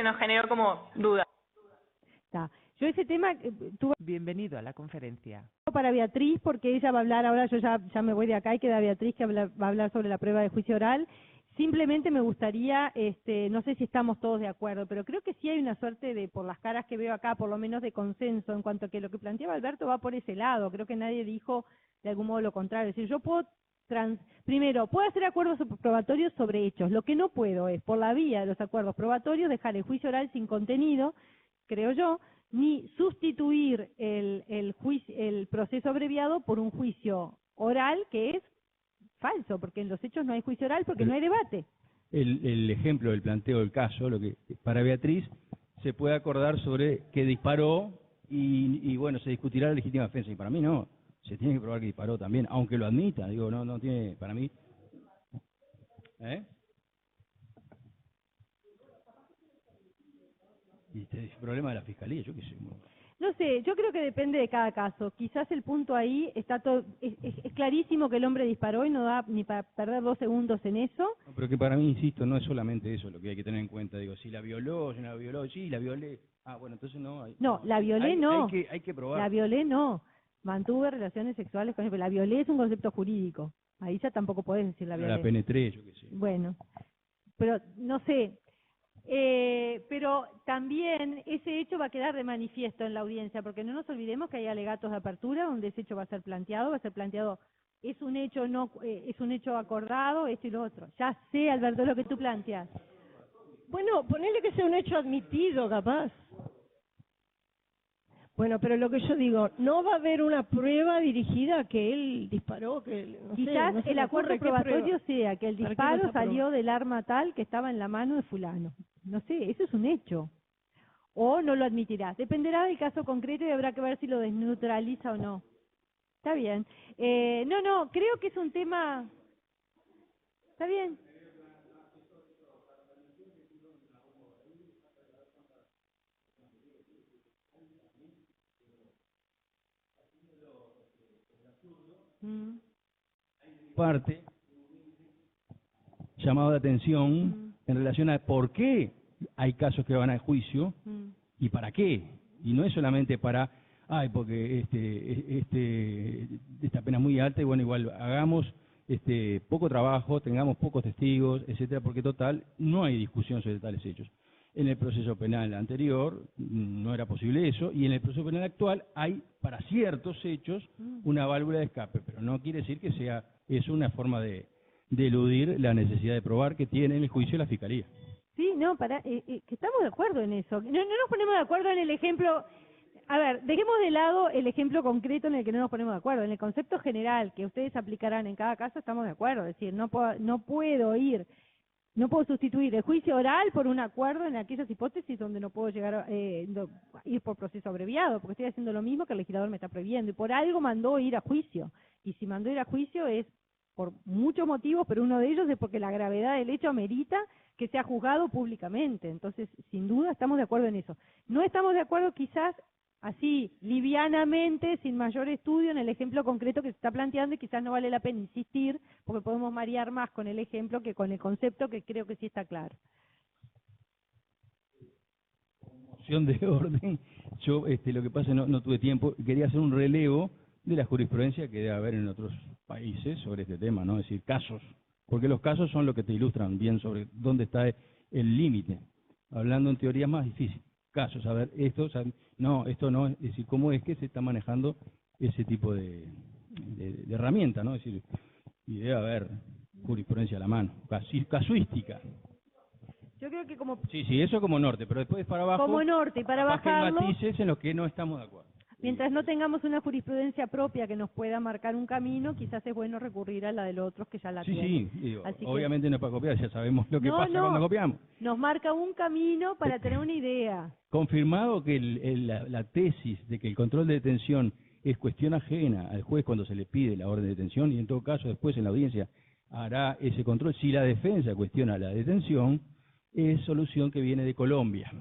nos generó como duda. Está. Yo ese tema tuve Bienvenido a la conferencia. para Beatriz, porque ella va a hablar, ahora yo ya me voy de acá y queda Beatriz que va a hablar sobre la prueba de juicio oral. Simplemente me gustaría, no sé si estamos todos de acuerdo, pero creo que sí hay una suerte de, por las caras que veo acá, por lo menos de consenso, en cuanto a que lo que planteaba Alberto va por ese lado. Creo que nadie dijo de algún modo lo contrario. Es decir, yo puedo, primero, puedo hacer acuerdos probatorios sobre hechos. Lo que no puedo es, por la vía de los acuerdos probatorios, dejar el juicio oral sin contenido, creo yo, ni sustituir el proceso abreviado por un juicio oral que es falso, porque en los hechos no hay juicio oral porque no hay debate. El ejemplo del planteo del caso, lo que para Beatriz se puede acordar sobre que disparó y bueno, se discutirá la legítima defensa, y para mí no, se tiene que probar que disparó también, aunque lo admita, digo, no tiene, para mí. Y este es el problema de la fiscalía, yo qué sé. No sé, yo creo que depende de cada caso. Quizás el punto ahí está todo, es clarísimo que el hombre disparó y no da ni para perder 2 segundos en eso. No, pero que para mí, insisto, no es solamente eso lo que hay que tener en cuenta. Digo, si la violó, si no la violó, sí, la violé. Ah, bueno, entonces no. No, la violé no. Hay que probar. La violé no. Mantuve relaciones sexuales con él. La violé es un concepto jurídico. Ahí ya tampoco podés decir la violé. La penetré, yo qué sé. Bueno, pero no sé. Pero también ese hecho va a quedar de manifiesto en la audiencia, porque no nos olvidemos que hay alegatos de apertura donde ese hecho va a ser planteado, es un hecho no es un hecho acordado, esto y lo otro. Ya sé, Alberto, lo que tú planteas. Bueno, ponele que sea un hecho admitido, capaz. Bueno, pero lo que yo digo, no va a haber una prueba dirigida a que él disparó, que no quizás sé, no se el me acuerdo ocurre qué probatorio prueba. sea que el ¿Para qué disparo vas a probar? salió del arma tal que estaba en la mano de fulano. No sé, eso es un hecho. O no lo admitirás. Dependerá del caso concreto y habrá que ver si lo desneutraliza o no. Está bien. No, creo que es un tema... Está bien. Parte llamado de atención en relación a por qué hay casos que van a juicio y para qué. Y no es solamente para, porque esta pena es muy alta y bueno, igual hagamos poco trabajo, tengamos pocos testigos, etcétera, porque total no hay discusión sobre tales hechos. En el proceso penal anterior no era posible eso, y en el proceso penal actual hay para ciertos hechos una válvula de escape, pero no quiere decir que es una forma de eludir la necesidad de probar que tiene el juicio la Fiscalía. Sí, no, que estamos de acuerdo en eso. No nos ponemos de acuerdo en el ejemplo. A ver, dejemos de lado el ejemplo concreto en el que no nos ponemos de acuerdo. En el concepto general que ustedes aplicarán en cada caso estamos de acuerdo. Es decir, no puedo sustituir el juicio oral por un acuerdo en aquellas hipótesis donde no puedo llegar ir por proceso abreviado, porque estoy haciendo lo mismo que el legislador me está prohibiendo. Y por algo mandó ir a juicio. Y si mandó ir a juicio es por muchos motivos, pero uno de ellos es porque la gravedad del hecho amerita que sea juzgado públicamente. Entonces, sin duda, estamos de acuerdo en eso. No estamos de acuerdo quizás así, livianamente, sin mayor estudio, en el ejemplo concreto que se está planteando, y quizás no vale la pena insistir, porque podemos marear más con el ejemplo que con el concepto, que creo que sí está claro. Moción de orden. Yo, lo que pasa es que no tuve tiempo, quería hacer un relevo de la jurisprudencia que debe haber en otros países sobre este tema, ¿no? Es decir, casos, porque los casos son lo que te ilustran bien sobre dónde está el límite. Hablando en teoría más difícil. Casos, a ver, esto no, es decir, cómo es que se está manejando ese tipo de herramienta, ¿no? Es decir, y debe haber jurisprudencia a la mano, casuística. Yo creo que como... Sí, eso como norte, pero después para abajo... Como norte, y para bajarlo... hay matices en los que no estamos de acuerdo. Mientras no tengamos una jurisprudencia propia que nos pueda marcar un camino, quizás es bueno recurrir a la de los otros que ya la tienen. Sí, digo, obviamente no es para copiar, ya sabemos lo que pasa cuando copiamos. Nos marca un camino para tener una idea. Confirmado que la tesis de que el control de detención es cuestión ajena al juez cuando se le pide la orden de detención, y en todo caso después en la audiencia hará ese control. Si la defensa cuestiona la detención, es solución que viene de Colombia,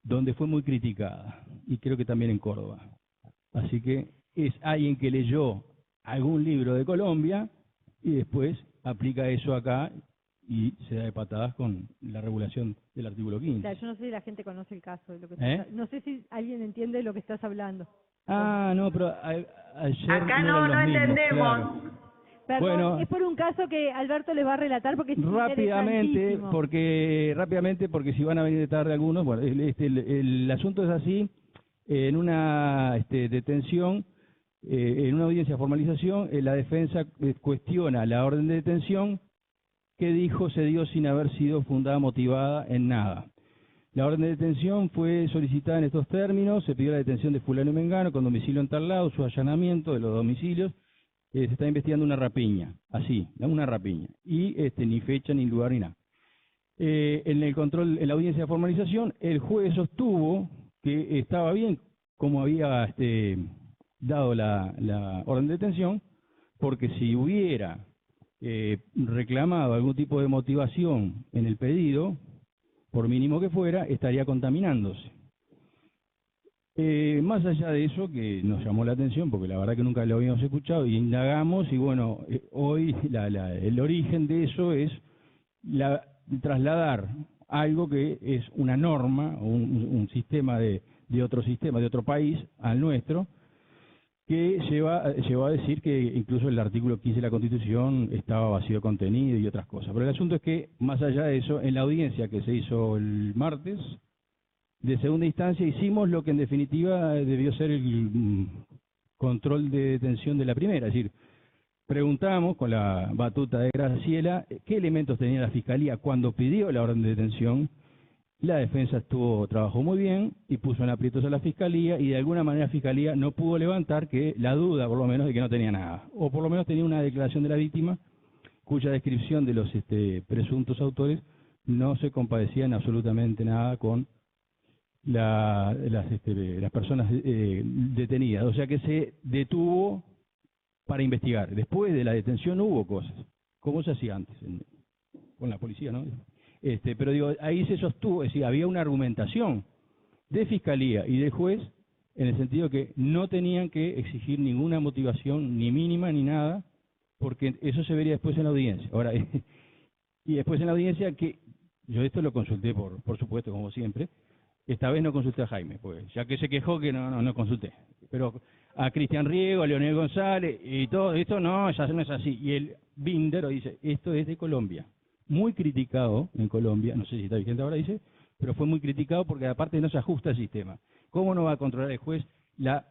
donde fue muy criticada, y creo que también en Córdoba. Así que es alguien que leyó algún libro de Colombia y después aplica eso acá y se da de patadas con la regulación del artículo 15. O sea, yo no sé si la gente conoce el caso de lo que no sé si alguien entiende de lo que estás hablando. Ah, no, pero ayer Acá no eran los mismos, entendemos. claro. Perdón, Bueno, es por un caso que Alberto les va a relatar porque es rápidamente, porque si van a venir de tarde algunos, bueno, el asunto es así, en una detención, en una audiencia de formalización, la defensa cuestiona la orden de detención que dijo se dio sin haber sido fundada, motivada en nada. La orden de detención fue solicitada en estos términos, se pidió la detención de fulano y mengano con domicilio en tal lado, su allanamiento de los domicilios, se está investigando una rapiña, así, una rapiña, y ni fecha, ni lugar, ni nada. En el control, en la audiencia de formalización, el juez sostuvo que estaba bien como había dado la orden de detención, porque si hubiera reclamado algún tipo de motivación en el pedido, por mínimo que fuera, estaría contaminándose. Más allá de eso, que nos llamó la atención, porque la verdad que nunca lo habíamos escuchado, y indagamos, y bueno, hoy el origen de eso es trasladar algo que es una norma, o un sistema de otro sistema, de otro país, al nuestro, que llevó a decir que incluso el artículo 15 de la Constitución estaba vacío de contenido y otras cosas. Pero el asunto es que, más allá de eso, en la audiencia que se hizo el martes, de segunda instancia, hicimos lo que en definitiva debió ser el control de detención de la primera, es decir, preguntamos con la batuta de Graciela qué elementos tenía la Fiscalía cuando pidió la orden de detención. La defensa trabajó muy bien y puso en aprietos a la Fiscalía, y de alguna manera la Fiscalía no pudo levantar la duda, por lo menos, de que no tenía nada, o por lo menos tenía una declaración de la víctima cuya descripción de los presuntos autores no se compadecía en absolutamente nada con las personas detenidas, o sea que se detuvo para investigar. Después de la detención hubo cosas, como se hacía antes con la policía, ¿no? Pero digo, ahí se sostuvo, es decir, había una argumentación de Fiscalía y de juez en el sentido que no tenían que exigir ninguna motivación, ni mínima ni nada, porque eso se vería después en la audiencia. Ahora, y después en la audiencia, que yo esto lo consulté, por supuesto, como siempre. Esta vez no consulté a Jaime, pues ya que se quejó que no consulté. Pero a Cristian Riego, a Leonel González, y todo esto no, ya no es así. Y el Binder dice, esto es de Colombia. Muy criticado en Colombia, no sé si está vigente ahora, dice, pero fue muy criticado porque aparte no se ajusta al sistema. ¿Cómo no va a controlar el juez la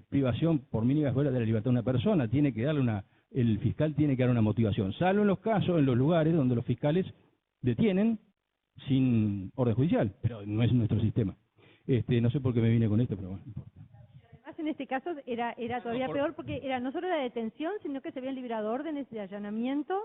privación por mínima fuera de la libertad de una persona? Tiene que darle el fiscal tiene que dar una motivación, salvo en los casos, en los lugares donde los fiscales detienen sin orden judicial, pero no es nuestro sistema. No sé por qué me vine con esto, pero bueno. Además, en este caso era todavía peor porque era no solo la detención, sino que se habían librado órdenes de allanamiento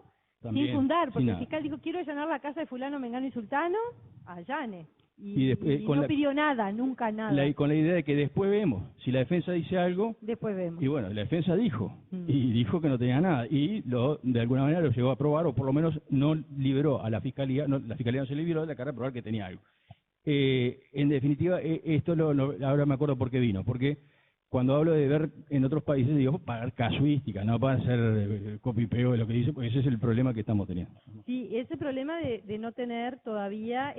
También, sin fundar, porque sin el fiscal dijo, quiero allanar la casa de fulano, mengano y sultano, allane. Y después, no pidió nada, nunca nada. Con la idea de que después vemos, si la defensa dice algo, después vemos. Y bueno, la defensa dijo, y dijo que no tenía nada, y de alguna manera lo llegó a probar, o por lo menos no liberó a la Fiscalía, la Fiscalía no se liberó de la carga de probar que tenía algo. En definitiva, esto ahora me acuerdo por qué vino, porque cuando hablo de ver en otros países, digo, para casuística, no para hacer copy-pego de lo que dice, porque ese es el problema que estamos teniendo. Sí, ese problema de no tener todavía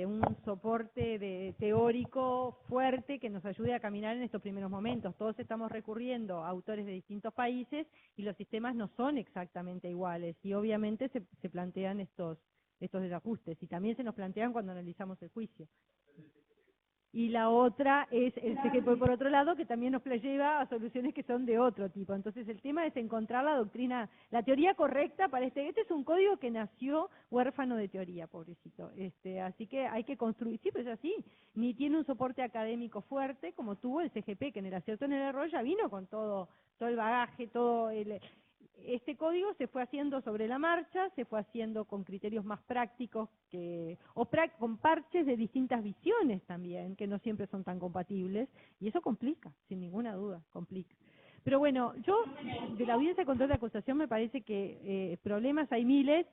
un soporte teórico fuerte que nos ayude a caminar en estos primeros momentos. Todos estamos recurriendo a autores de distintos países y los sistemas no son exactamente iguales, y obviamente se plantean estos desajustes, y también se nos plantean cuando analizamos el juicio. Y la otra es el CGP, por otro lado, que también nos lleva a soluciones que son de otro tipo. Entonces el tema es encontrar la doctrina, la teoría correcta para este es un código que nació huérfano de teoría, pobrecito. Así que hay que construir, sí, pero es así, ni tiene un soporte académico fuerte como tuvo el CGP, que en el acierto en el error ya vino con todo el bagaje, este código se fue haciendo sobre la marcha, se fue haciendo con criterios más prácticos con parches de distintas visiones también, que no siempre son tan compatibles, y eso complica, sin ninguna duda, complica. Pero bueno, yo de la audiencia de control de acusación me parece que problemas hay miles,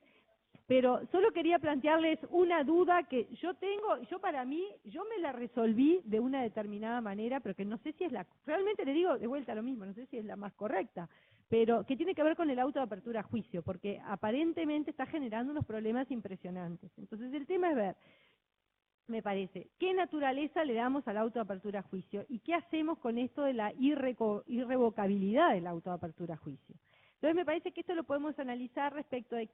pero solo quería plantearles una duda que yo tengo, para mí, yo me la resolví de una determinada manera, pero que no sé si es realmente le digo de vuelta lo mismo, no sé si es la más correcta, pero que tiene que ver con el auto de apertura a juicio, porque aparentemente está generando unos problemas impresionantes. Entonces el tema es ver, me parece, qué naturaleza le damos al auto de apertura a juicio y qué hacemos con esto de la irrevocabilidad del auto de apertura a juicio. Entonces me parece que esto lo podemos analizar respecto de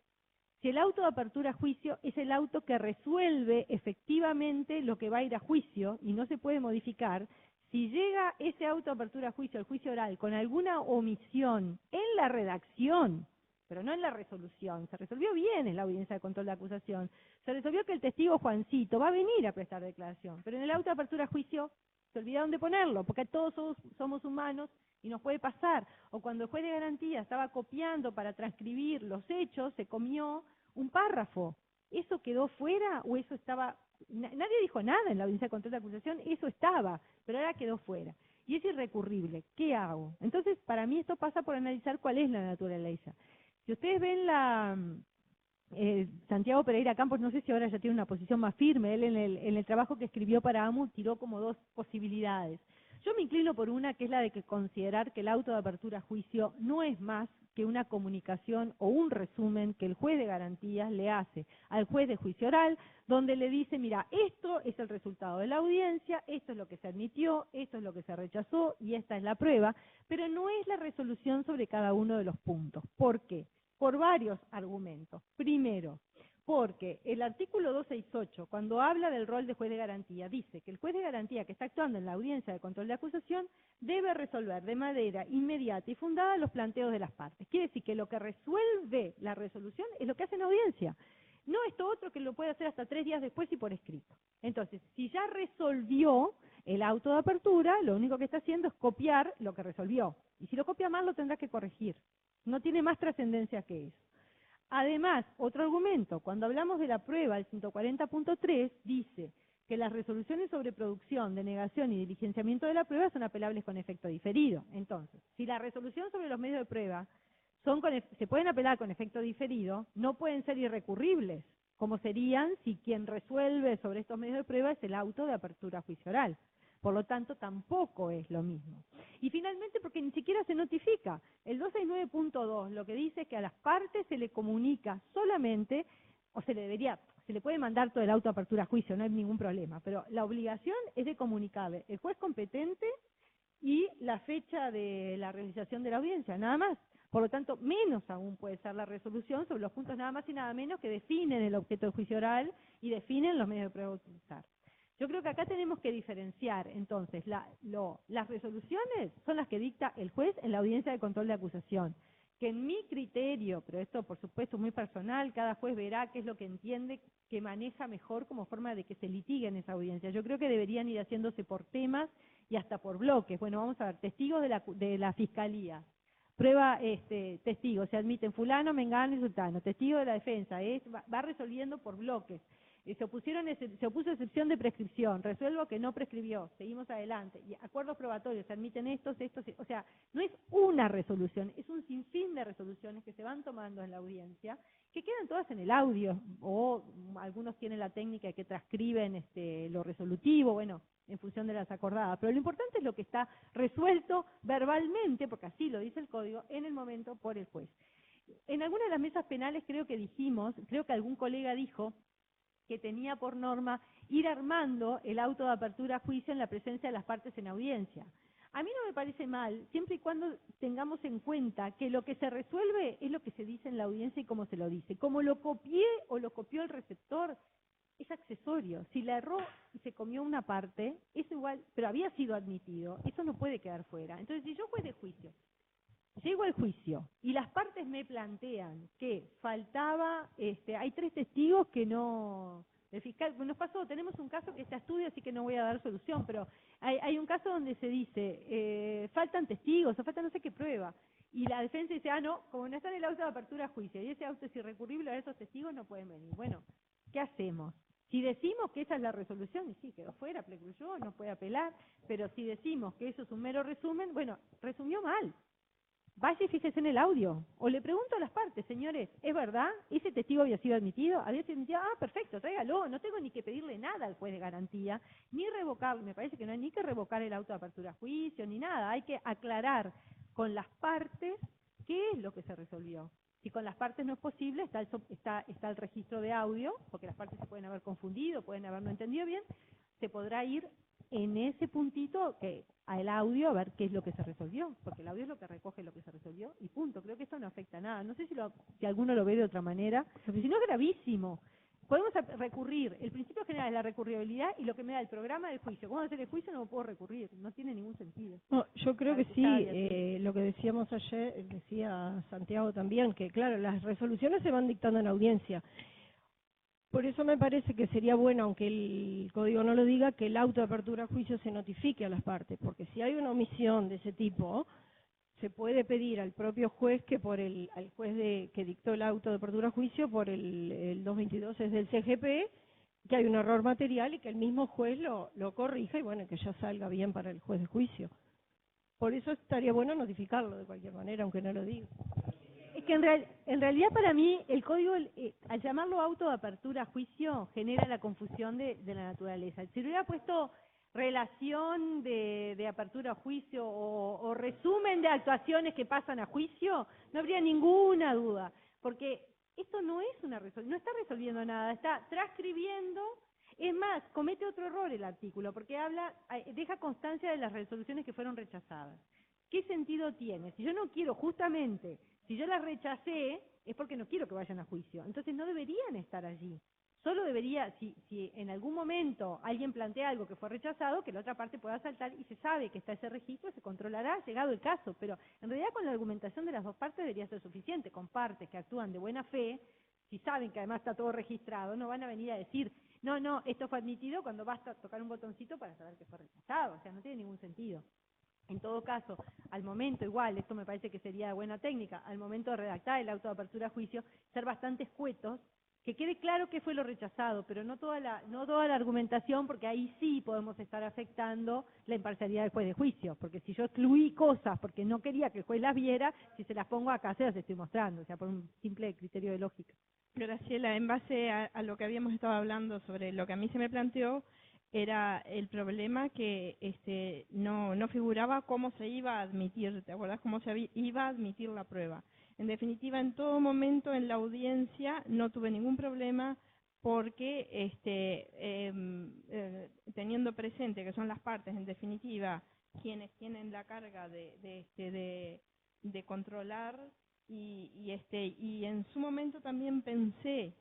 si el auto de apertura a juicio es el auto que resuelve efectivamente lo que va a ir a juicio y no se puede modificar. Si llega ese auto de apertura a juicio, el juicio oral, con alguna omisión en la redacción, pero no en la resolución, se resolvió bien en la audiencia de control de acusación, se resolvió que el testigo Juancito va a venir a prestar declaración, pero en el auto de apertura a juicio se olvidaron de ponerlo, porque todos somos humanos y nos puede pasar. O cuando el juez de garantía estaba copiando para transcribir los hechos, se comió un párrafo. ¿Eso quedó fuera o eso estaba...? Nadie dijo nada en la audiencia de control de acusación, eso estaba, pero ahora quedó fuera. Y es irrecurrible. ¿Qué hago? Entonces, para mí esto pasa por analizar cuál es la naturaleza. Si ustedes ven Santiago Pereira Campos, no sé si ahora ya tiene una posición más firme, él en el trabajo que escribió para AMU tiró como dos posibilidades. Yo me inclino por una, que es la de que considerar que el auto de apertura a juicio no es más que una comunicación o un resumen que el juez de garantías le hace al juez de juicio oral, donde le dice, mira, esto es el resultado de la audiencia, esto es lo que se admitió, esto es lo que se rechazó y esta es la prueba, pero no es la resolución sobre cada uno de los puntos. ¿Por qué? Por varios argumentos. Primero, porque el artículo 268, cuando habla del rol de juez de garantía, dice que el juez de garantía que está actuando en la audiencia de control de acusación debe resolver de manera inmediata y fundada los planteos de las partes. Quiere decir que lo que resuelve la resolución es lo que hace en audiencia. No esto otro que lo puede hacer hasta 3 días después y por escrito. Entonces, si ya resolvió el auto de apertura, lo único que está haciendo es copiar lo que resolvió. Y si lo copia mal, lo tendrá que corregir. No tiene más trascendencia que eso. Además, otro argumento, cuando hablamos de la prueba, el 140.3 dice que las resoluciones sobre producción, denegación y diligenciamiento de la prueba son apelables con efecto diferido. Entonces, si la resolución sobre los medios de prueba se pueden apelar con efecto diferido, no pueden ser irrecurribles, como serían si quien resuelve sobre estos medios de prueba es el auto de apertura a juicio oral. Por lo tanto, tampoco es lo mismo. Y finalmente, porque ni siquiera se notifica. El 269.2 lo que dice es que a las partes se le comunica solamente, o se le puede mandar todo el auto de apertura a juicio, no hay ningún problema, pero la obligación es de comunicarle el juez competente y la fecha de la realización de la audiencia, nada más. Por lo tanto, menos aún puede ser la resolución sobre los puntos nada más y nada menos que definen el objeto de juicio oral y definen los medios de prueba a utilizar. Yo creo que acá tenemos que diferenciar, entonces, las resoluciones son las que dicta el juez en la audiencia de control de acusación, que en mi criterio, pero esto por supuesto es muy personal, cada juez verá qué es lo que entiende que maneja mejor como forma de que se litigue en esa audiencia. Yo creo que deberían ir haciéndose por temas y hasta por bloques. Bueno, vamos a ver, testigos de la fiscalía. Prueba, testigos, se admiten fulano, mengano y sultano. Testigo de la defensa, va resolviendo por bloques. Se opuso excepción de prescripción, resuelvo que no prescribió, seguimos adelante. Y acuerdos probatorios, se admiten estos, o sea, no es una resolución, es un sinfín de resoluciones que se van tomando en la audiencia, que quedan todas en el audio, o algunos tienen la técnica de que transcriben lo resolutivo, bueno, en función de las acordadas. Pero lo importante es lo que está resuelto verbalmente, porque así lo dice el código, en el momento por el juez. En alguna de las mesas penales creo que algún colega dijo que tenía por norma ir armando el auto de apertura a juicio en la presencia de las partes en audiencia. A mí no me parece mal, siempre y cuando tengamos en cuenta que lo que se resuelve es lo que se dice en la audiencia y cómo se lo dice. Como lo copié o lo copió el receptor, es accesorio. Si la erró y se comió una parte, es igual, pero había sido admitido, eso no puede quedar fuera. Entonces, si yo juez de juicio, llego al juicio y las partes me plantean que faltaba, hay 3 testigos que no, el fiscal, nos pasó, tenemos un caso que está a estudio, así que no voy a dar solución, pero hay un caso donde se dice, faltan testigos, o falta no sé qué prueba, y la defensa dice, no, como no está en el auto de apertura a juicio, y ese auto es irrecurrible, a esos testigos no pueden venir. Bueno, ¿qué hacemos? Si decimos que esa es la resolución, y sí, quedó fuera, precluyó, no puede apelar, pero si decimos que eso es un mero resumen, bueno, resumió mal. Vaya y fíjese en el audio, o le pregunto a las partes, señores, ¿es verdad? ¿Ese testigo había sido admitido? ¿Había sido admitido? Perfecto, tráigalo, no tengo ni que pedirle nada al juez de garantía, ni revocarlo, me parece que no hay ni que revocar el auto de apertura a juicio, ni nada, hay que aclarar con las partes qué es lo que se resolvió. Si con las partes no es posible, está el registro de audio, porque las partes se pueden haber confundido, pueden haber no entendido bien, se podrá ir en ese puntito al audio a ver qué es lo que se resolvió, porque el audio es lo que recoge lo que se resolvió y punto. Creo que esto no afecta a nada. No sé si alguno lo ve de otra manera, si no es gravísimo. Podemos recurrir, el principio general es la recurribilidad y lo que me da el programa del juicio. Cuando hacer el juicio no lo puedo recurrir, no tiene ningún sentido. No, yo creo que sí, lo que decíamos ayer, decía Santiago también, que claro, las resoluciones se van dictando en audiencia. Por eso me parece que sería bueno, aunque el código no lo diga, que el auto de apertura a juicio se notifique a las partes, porque si hay una omisión de ese tipo, se puede pedir al propio juez que al juez que dictó el auto de apertura a juicio por el 222 es del CGP, que hay un error material y que el mismo juez lo corrija y bueno, que ya salga bien para el juez de juicio. Por eso estaría bueno notificarlo de cualquier manera, aunque no lo diga. Es que en realidad para mí el código, al llamarlo auto de apertura a juicio, genera la confusión de la naturaleza. Si hubiera puesto relación de apertura a juicio o resumen de actuaciones que pasan a juicio, no habría ninguna duda, porque esto no es no está resolviendo nada, está transcribiendo. Es más, comete otro error el artículo, porque deja constancia de las resoluciones que fueron rechazadas. ¿Qué sentido tiene? Si yo no quiero, justamente, si yo las rechacé, es porque no quiero que vayan a juicio. Entonces no deberían estar allí. Solo debería, si en algún momento alguien plantea algo que fue rechazado, que la otra parte pueda saltar y se sabe que está ese registro, se controlará llegado el caso. Pero en realidad con la argumentación de las dos partes debería ser suficiente. Con partes que actúan de buena fe, si saben que además está todo registrado, no van a venir a decir, no, esto fue admitido, cuando basta tocar un botoncito para saber que fue rechazado. O sea, no tiene ningún sentido. En todo caso, al momento igual, esto me parece que sería de buena técnica, al momento de redactar el auto de apertura a juicio, ser bastante escuetos, que quede claro qué fue lo rechazado, pero no toda la argumentación, porque ahí sí podemos estar afectando la imparcialidad del juez de juicio, porque si yo excluí cosas porque no quería que el juez las viera, si se las pongo acá se las estoy mostrando, o sea, por un simple criterio de lógica. Graciela, en base a lo que habíamos estado hablando sobre lo que a mí se me planteó, era el problema que no figuraba cómo se iba a admitir, ¿te acuerdas? Cómo se iba a admitir la prueba. En definitiva, en todo momento en la audiencia no tuve ningún problema porque teniendo presente que son las partes, en definitiva, quienes tienen la carga de controlar y en su momento también pensé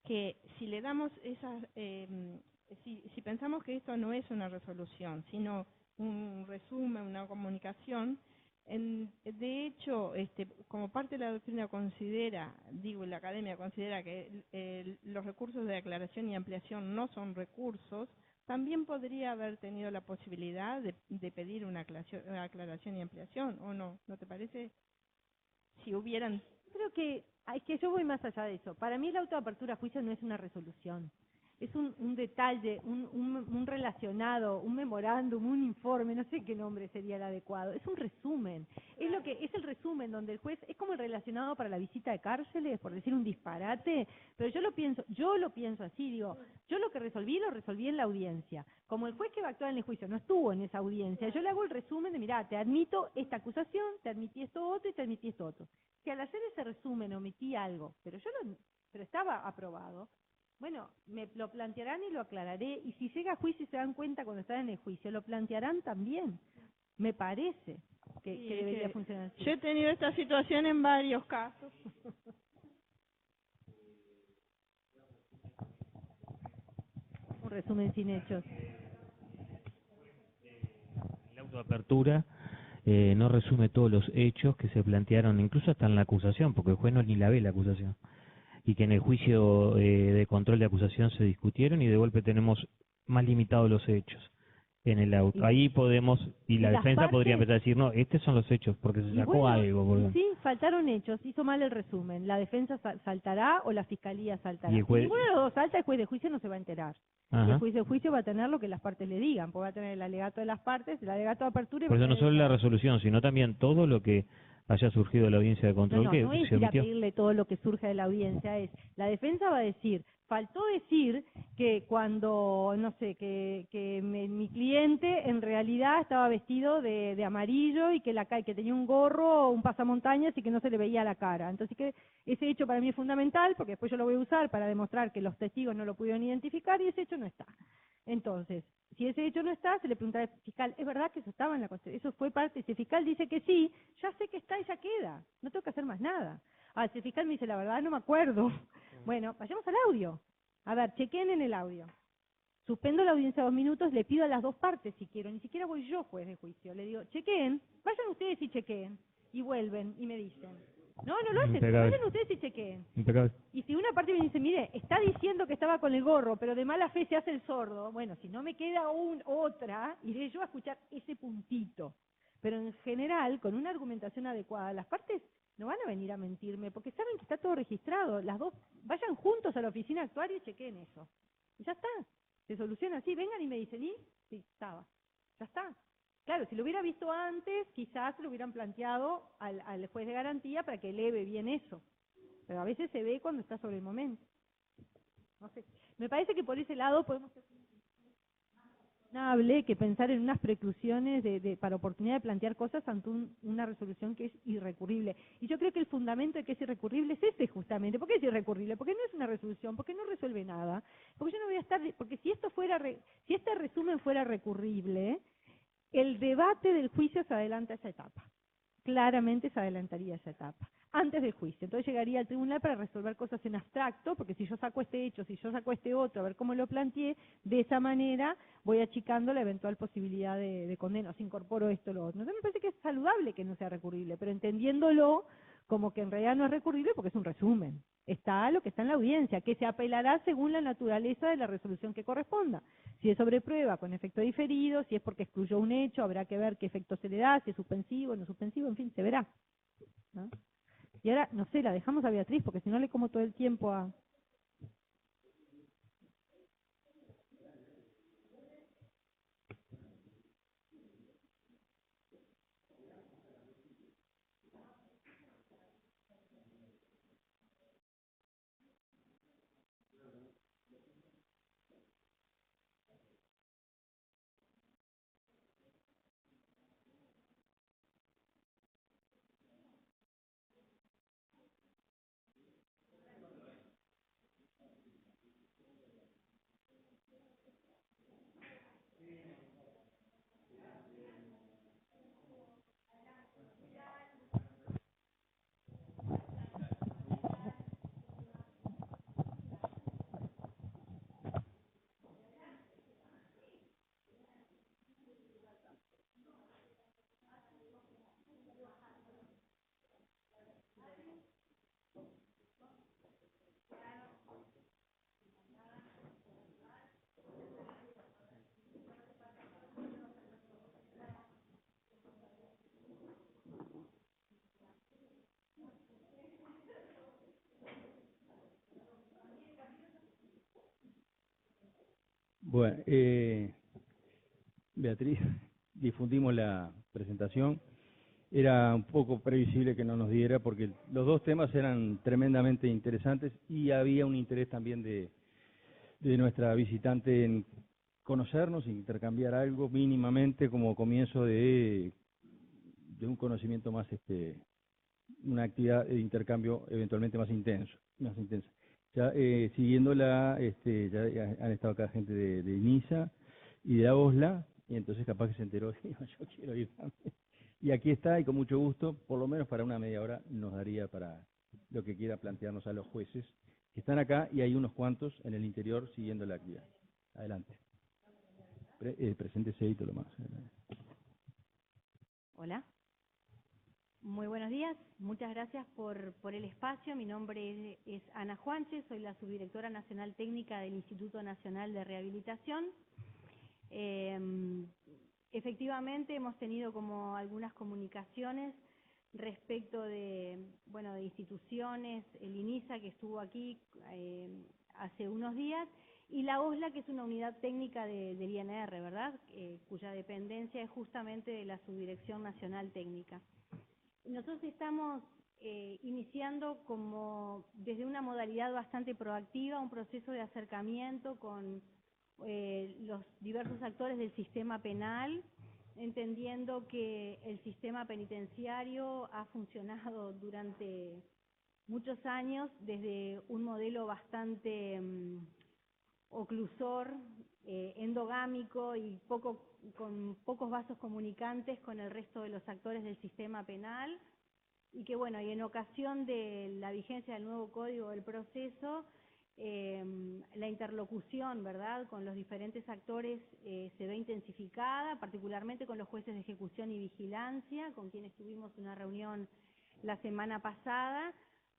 que si le damos esas si pensamos que esto no es una resolución, sino un resumen, una comunicación, de hecho, como parte de la doctrina la academia considera que los recursos de aclaración y ampliación no son recursos, también podría haber tenido la posibilidad de pedir una aclaración y ampliación, ¿o no? ¿No te parece? Si hubieran... Creo que yo voy más allá de eso. Para mí la autoapertura a juicio no es una resolución. Es un detalle, un relacionado, un memorándum, un informe, no sé qué nombre sería el adecuado. Es un resumen. Es el resumen donde el juez es como el relacionado para la visita de cárceles, por decir un disparate, pero yo lo pienso así, digo, yo lo que resolví en la audiencia. Como el juez que va a actuar en el juicio no estuvo en esa audiencia, yo le hago el resumen de, mirá, te admito esta acusación, te admití esto otro y te admití esto otro. Si al hacer ese resumen omití algo, pero estaba aprobado, bueno, me lo plantearán y lo aclararé, y si llega a juicio y se dan cuenta cuando están en el juicio, lo plantearán también. Me parece que debería funcionar así. Yo he tenido esta situación en varios casos. Un resumen sin hechos. La autoapertura no resume todos los hechos que se plantearon, incluso hasta en la acusación, porque el juez no ni la ve la acusación. Y que en el juicio de control de acusación se discutieron y de golpe tenemos más limitados los hechos en el auto. Ahí podemos, y la defensa podría empezar a decir, no, estos son los hechos, porque se sacó algo. Sí, faltaron hechos, hizo mal el resumen. La defensa saltará o la fiscalía saltará. Y el juez... Si ninguno de los dos salta, el juez de juicio no se va a enterar. El juez de juicio va a tener lo que las partes le digan, porque va a tener el alegato de las partes, el alegato de apertura... Por eso no solo la resolución, sino también todo lo que haya surgido de la audiencia de control no es ir a pedirle todo lo que surge de la audiencia, la defensa va a decir, faltó decir que cuando, no sé, mi cliente en realidad estaba vestido de amarillo y que que tenía un gorro o un pasamontañas y que no se le veía la cara. Entonces que ese hecho para mí es fundamental, porque después yo lo voy a usar para demostrar que los testigos no lo pudieron identificar y ese hecho no está. Entonces, si ese hecho no está, se le pregunta al fiscal, ¿es verdad que eso estaba en la Constitución? Eso fue parte, si el fiscal dice que sí, ya sé que está y ya queda, no tengo que hacer más nada. Si el fiscal me dice, la verdad no me acuerdo. Bueno, vayamos al audio. A ver, chequen en el audio. Suspendo la audiencia 2 minutos, le pido a las dos partes si quiero, ni siquiera voy yo juez de juicio, le digo, chequen, vayan ustedes y chequen, y vuelven y me dicen. No lo hacen, Impecable. vayan ustedes y chequen. Impecable. Y si una parte me dice, mire, está diciendo que estaba con el gorro, pero de mala fe se hace el sordo, bueno, si no me queda otra, iré yo a escuchar ese puntito. Pero en general, con una argumentación adecuada, las partes no van a venir a mentirme, porque saben que está todo registrado. Las dos, vayan juntos a la oficina actuaria y chequen eso. Y ya está. Se soluciona así, vengan y me dicen, ¿y? Sí, estaba. Ya está. Claro, si lo hubiera visto antes, quizás lo hubieran planteado al juez de garantía para que eleve bien eso. Pero a veces se ve cuando está sobre el momento. No sé. Me parece que por ese lado podemos ser que pensar en unas preclusiones para oportunidad de plantear cosas ante una resolución que es irrecurrible. Y yo creo que el fundamento de que es irrecurrible es este justamente. ¿Por qué es irrecurrible? Porque no es una resolución, porque no resuelve nada. Porque yo no voy a estar, porque si si este resumen fuera recurrible, el debate del juicio se adelanta a esa etapa. Claramente se adelantaría esa etapa, antes del juicio. Entonces llegaría al tribunal para resolver cosas en abstracto, porque si yo saco este hecho, si yo saco este otro, a ver cómo lo planteé, de esa manera voy achicando la eventual posibilidad de condena, si incorporo esto o lo otro. Entonces me parece que es saludable que no sea recurrible, pero entendiéndolo como que en realidad no es recurrible porque es un resumen. Está lo que está en la audiencia, que se apelará según la naturaleza de la resolución que corresponda. Si es sobre prueba con efecto diferido, si es porque excluyó un hecho, habrá que ver qué efecto se le da, si es suspensivo, no suspensivo, en fin, se verá, ¿no? Y ahora, no sé, la dejamos a Beatriz, porque si no le como todo el tiempo a... Bueno, Beatriz, difundimos la presentación. Era un poco previsible que no nos diera porque los dos temas eran tremendamente interesantes y había un interés también de nuestra visitante en conocernos, intercambiar algo mínimamente como comienzo de un conocimiento más, una actividad de intercambio eventualmente más intensa. Ya siguiendo ya han estado acá gente de INISA y de AOSLA, y entonces capaz que se enteró, dijo, yo quiero ir también. Y aquí está, y con mucho gusto, por lo menos para una media hora nos daría para lo que quiera plantearnos a los jueces que están acá, y hay unos cuantos en el interior siguiendo la actividad. Adelante. Preséntese y todo lo más. Hola. Muy buenos días, muchas gracias por el espacio. Mi nombre es Ana Juanche, soy la subdirectora nacional técnica del Instituto Nacional de Rehabilitación. Efectivamente hemos tenido como algunas comunicaciones respecto de instituciones, el INISA que estuvo aquí hace unos días, y la OSLA, que es una unidad técnica del INR, ¿verdad? Cuya dependencia es justamente de la Subdirección Nacional Técnica. Nosotros estamos iniciando como desde una modalidad bastante proactiva, un proceso de acercamiento con los diversos actores del sistema penal, entendiendo que el sistema penitenciario ha funcionado durante muchos años desde un modelo bastante oclusor, endogámico y con pocos vasos comunicantes con el resto de los actores del sistema penal, y que bueno, y en ocasión de la vigencia del nuevo Código del Proceso, la interlocución, ¿verdad?, con los diferentes actores se ve intensificada, particularmente con los jueces de ejecución y vigilancia, con quienes tuvimos una reunión la semana pasada,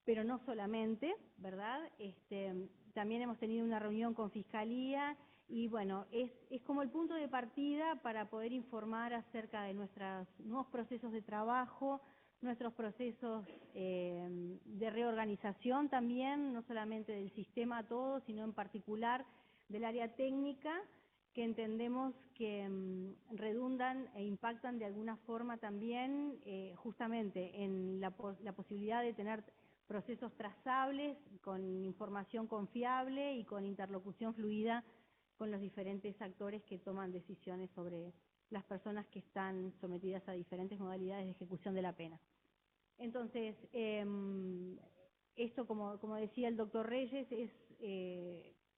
pero no solamente, ¿verdad? También hemos tenido una reunión con Fiscalía y bueno, es como el punto de partida para poder informar acerca de nuestros nuevos procesos de trabajo, nuestros procesos de reorganización también, no solamente del sistema todo, sino en particular del área técnica, que entendemos que redundan e impactan de alguna forma también justamente en la posibilidad de tener procesos trazables, con información confiable y con interlocución fluida con los diferentes actores que toman decisiones sobre las personas que están sometidas a diferentes modalidades de ejecución de la pena. Entonces, esto, como decía el doctor Reyes, es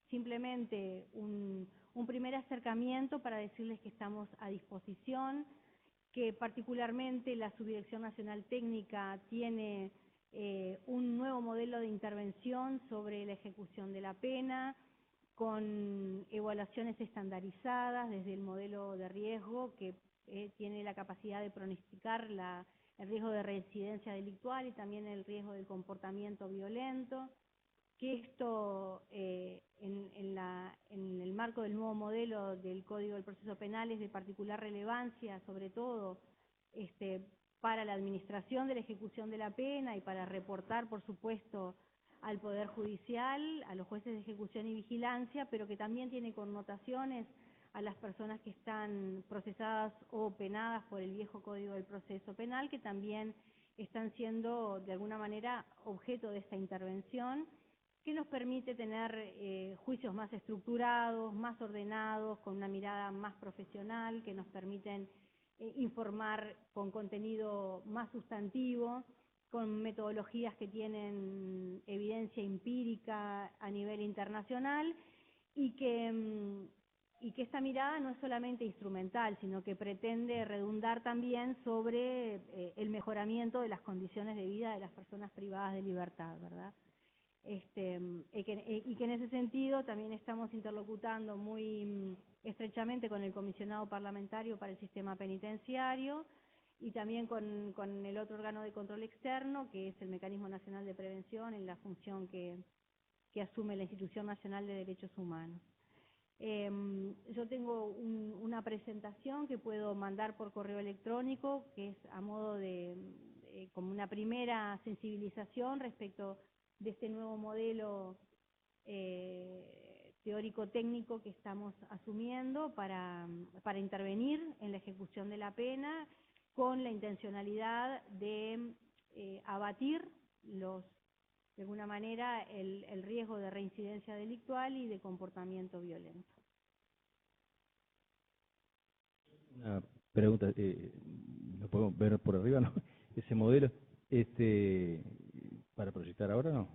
simplemente un primer acercamiento para decirles que estamos a disposición, que particularmente la Subdirección Nacional Técnica tiene un nuevo modelo de intervención sobre la ejecución de la pena, con evaluaciones estandarizadas desde el modelo de riesgo, que tiene la capacidad de pronosticar el riesgo de reincidencia delictual y también el riesgo del comportamiento violento, que esto en el marco del nuevo modelo del Código del Proceso Penal es de particular relevancia, sobre todo para la administración de la ejecución de la pena y para reportar, por supuesto, al Poder Judicial, a los jueces de ejecución y vigilancia, pero que también tiene connotaciones a las personas que están procesadas o penadas por el viejo Código del Proceso Penal, que también están siendo de alguna manera objeto de esta intervención, que nos permite tener juicios más estructurados, más ordenados, con una mirada más profesional, que nos permiten informar con contenido más sustantivo, con metodologías que tienen evidencia empírica a nivel internacional, y que esta mirada no es solamente instrumental, sino que pretende redundar también sobre el mejoramiento de las condiciones de vida de las personas privadas de libertad, ¿verdad? Y que en ese sentido también estamos interlocutando muy estrechamente con el Comisionado Parlamentario para el Sistema Penitenciario y también con el otro órgano de control externo, que es el Mecanismo Nacional de Prevención, en la función que asume la Institución Nacional de Derechos Humanos. Yo tengo una presentación que puedo mandar por correo electrónico, que es a modo de como una primera sensibilización respecto de este nuevo modelo teórico-técnico que estamos asumiendo para intervenir en la ejecución de la pena, con la intencionalidad de abatir de alguna manera el riesgo de reincidencia delictual y de comportamiento violento. Una pregunta, lo podemos ver por arriba, ¿no? Ese modelo, para proyectar ahora, ¿no?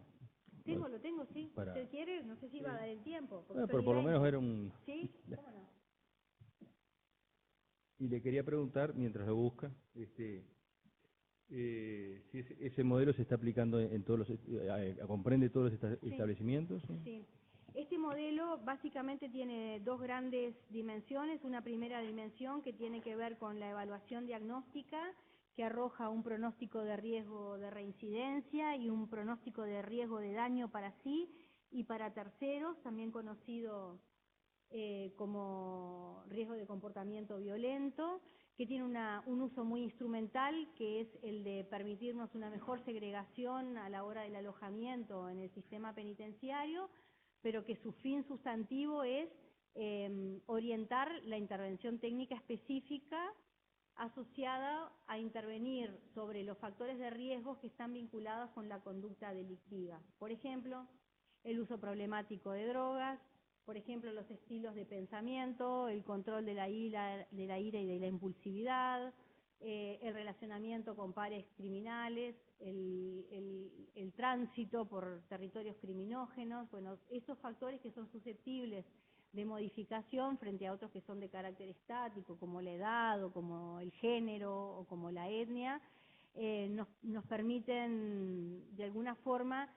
Lo tengo, sí. Si usted quiere, no sé si va a dar el tiempo. Pero por lo menos era un... Sí, cómo no. Y le quería preguntar, mientras lo busca, si ese modelo se está aplicando en todos los... ¿comprende todos los establecimientos? Sí. Este modelo básicamente tiene dos grandes dimensiones. Una primera dimensión que tiene que ver con la evaluación diagnóstica, que arroja un pronóstico de riesgo de reincidencia y un pronóstico de riesgo de daño para sí y para terceros, también conocido como riesgo de comportamiento violento, que tiene un uso muy instrumental, que es el de permitirnos una mejor segregación a la hora del alojamiento en el sistema penitenciario, pero que su fin sustantivo es orientar la intervención técnica específica asociada a intervenir sobre los factores de riesgo que están vinculados con la conducta delictiva. Por ejemplo, el uso problemático de drogas, por ejemplo, los estilos de pensamiento, el control de la ira y de la impulsividad, el relacionamiento con pares criminales, el tránsito por territorios criminógenos, bueno, esos factores que son susceptibles de modificación frente a otros que son de carácter estático, como la edad, o como el género, o como la etnia, nos permiten de alguna forma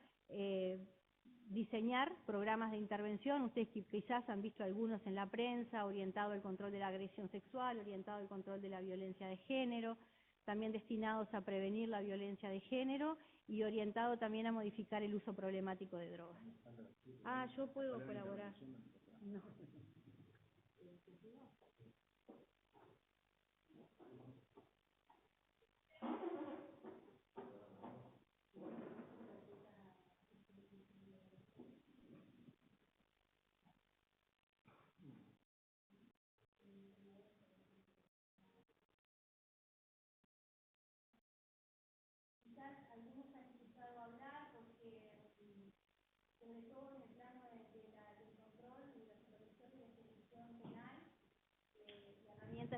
diseñar programas de intervención. Ustedes quizás han visto algunos en la prensa, orientado al control de la agresión sexual, orientado al control de la violencia de género, también destinados a prevenir la violencia de género y orientado también a modificar el uso problemático de drogas. Ah, yo puedo colaborar. No.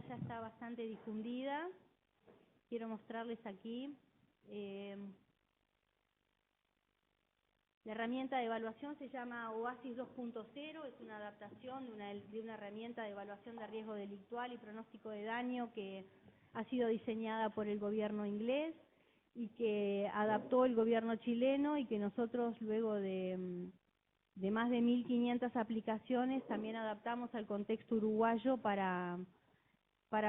Ya está bastante difundida. Quiero mostrarles aquí. La herramienta de evaluación se llama OASIS 2.0, es una adaptación de una herramienta de evaluación de riesgo delictual y pronóstico de daño que ha sido diseñada por el gobierno inglés y que adaptó el gobierno chileno, y que nosotros luego de más de 1.500 aplicaciones también adaptamos al contexto uruguayo para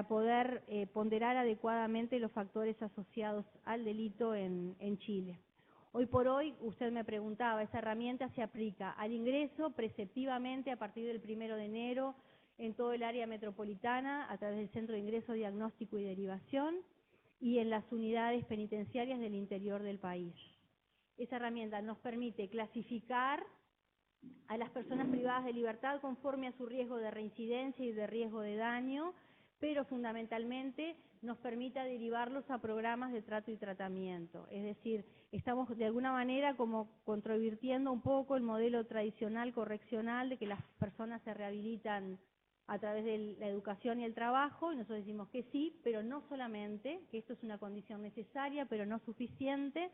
poder ponderar adecuadamente los factores asociados al delito en Chile. Hoy por hoy, usted me preguntaba, esa herramienta se aplica al ingreso preceptivamente a partir del 1 de enero en todo el área metropolitana a través del Centro de Ingreso, Diagnóstico y Derivación, y en las unidades penitenciarias del interior del país. Esa herramienta nos permite clasificar a las personas privadas de libertad conforme a su riesgo de reincidencia y de riesgo de daño, pero fundamentalmente nos permita derivarlos a programas de trato y tratamiento. Es decir, estamos de alguna manera como controvirtiendo un poco el modelo tradicional correccional de que las personas se rehabilitan a través de la educación y el trabajo, y nosotros decimos que sí, pero no solamente, que esto es una condición necesaria, pero no suficiente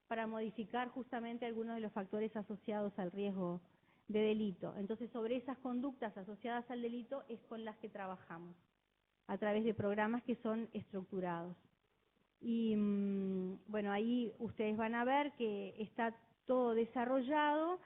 para modificar justamente algunos de los factores asociados al riesgo de delito. Entonces, sobre esas conductas asociadas al delito es con las que trabajamos, a través de programas que son estructurados. Y bueno, ahí ustedes van a ver que está todo desarrollado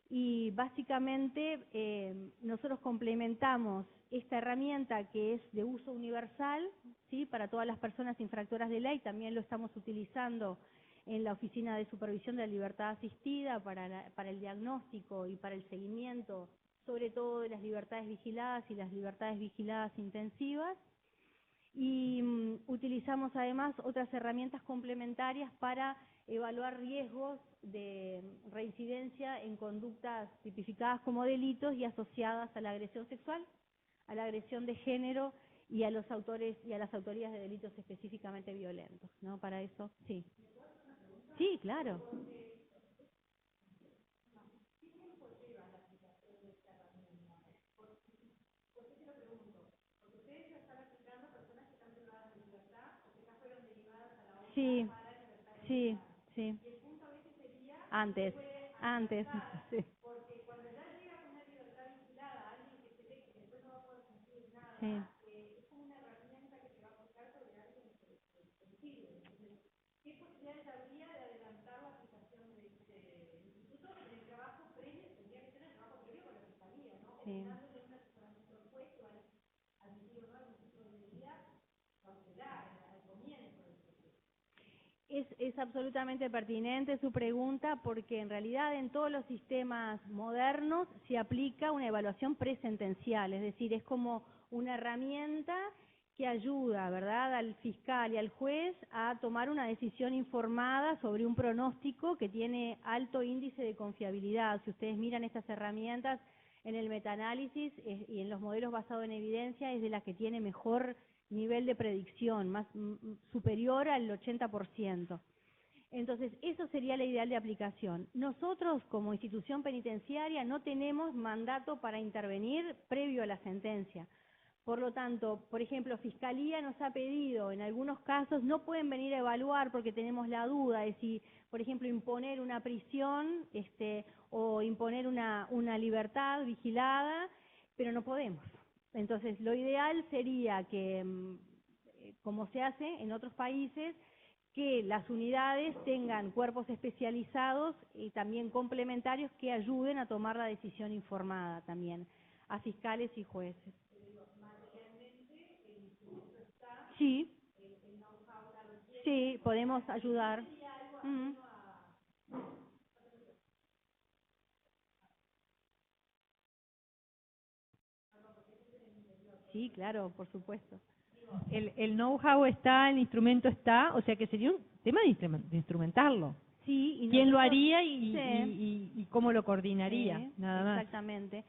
y básicamente nosotros complementamos esta herramienta que es de uso universal, ¿sí?, para todas las personas infractoras de ley. También lo estamos utilizando en la Oficina de Supervisión de la Libertad Asistida para el diagnóstico y para el seguimiento, sobre todo de las libertades vigiladas y las libertades vigiladas intensivas. Y utilizamos además otras herramientas complementarias para evaluar riesgos de reincidencia en conductas tipificadas como delitos y asociadas a la agresión sexual, a la agresión de género y a los autores y a las autorías de delitos específicamente violentos, ¿no? Para eso, sí. Sí, claro. Sí, sí, sí. Antes, sí. Sí. Sí. Es absolutamente pertinente su pregunta, porque en realidad en todos los sistemas modernos se aplica una evaluación presentencial, es decir, es como una herramienta que ayuda, ¿verdad?, al fiscal y al juez a tomar una decisión informada sobre un pronóstico que tiene alto índice de confiabilidad. Si ustedes miran estas herramientas, en el metaanálisis y en los modelos basados en evidencia es de las que tiene mejor nivel de predicción, superior al 80%. Entonces, eso sería la ideal de aplicación. Nosotros, como institución penitenciaria, no tenemos mandato para intervenir previo a la sentencia. Por lo tanto, por ejemplo, Fiscalía nos ha pedido, en algunos casos, no pueden venir a evaluar porque tenemos la duda de si, por ejemplo, imponer una prisión o imponer una libertad vigilada, pero no podemos. Entonces, lo ideal sería que, como se hace en otros países, que las unidades tengan cuerpos especializados y también complementarios que ayuden a tomar la decisión informada también a fiscales y jueces. Sí, sí, podemos ayudar. Sí, claro, por supuesto. El know-how está, el instrumento está, o sea que sería un tema de instrumentarlo. Sí, y ¿quién lo nosotros- haría Sí. y cómo lo coordinaría? Sí, Nada más. exactamente.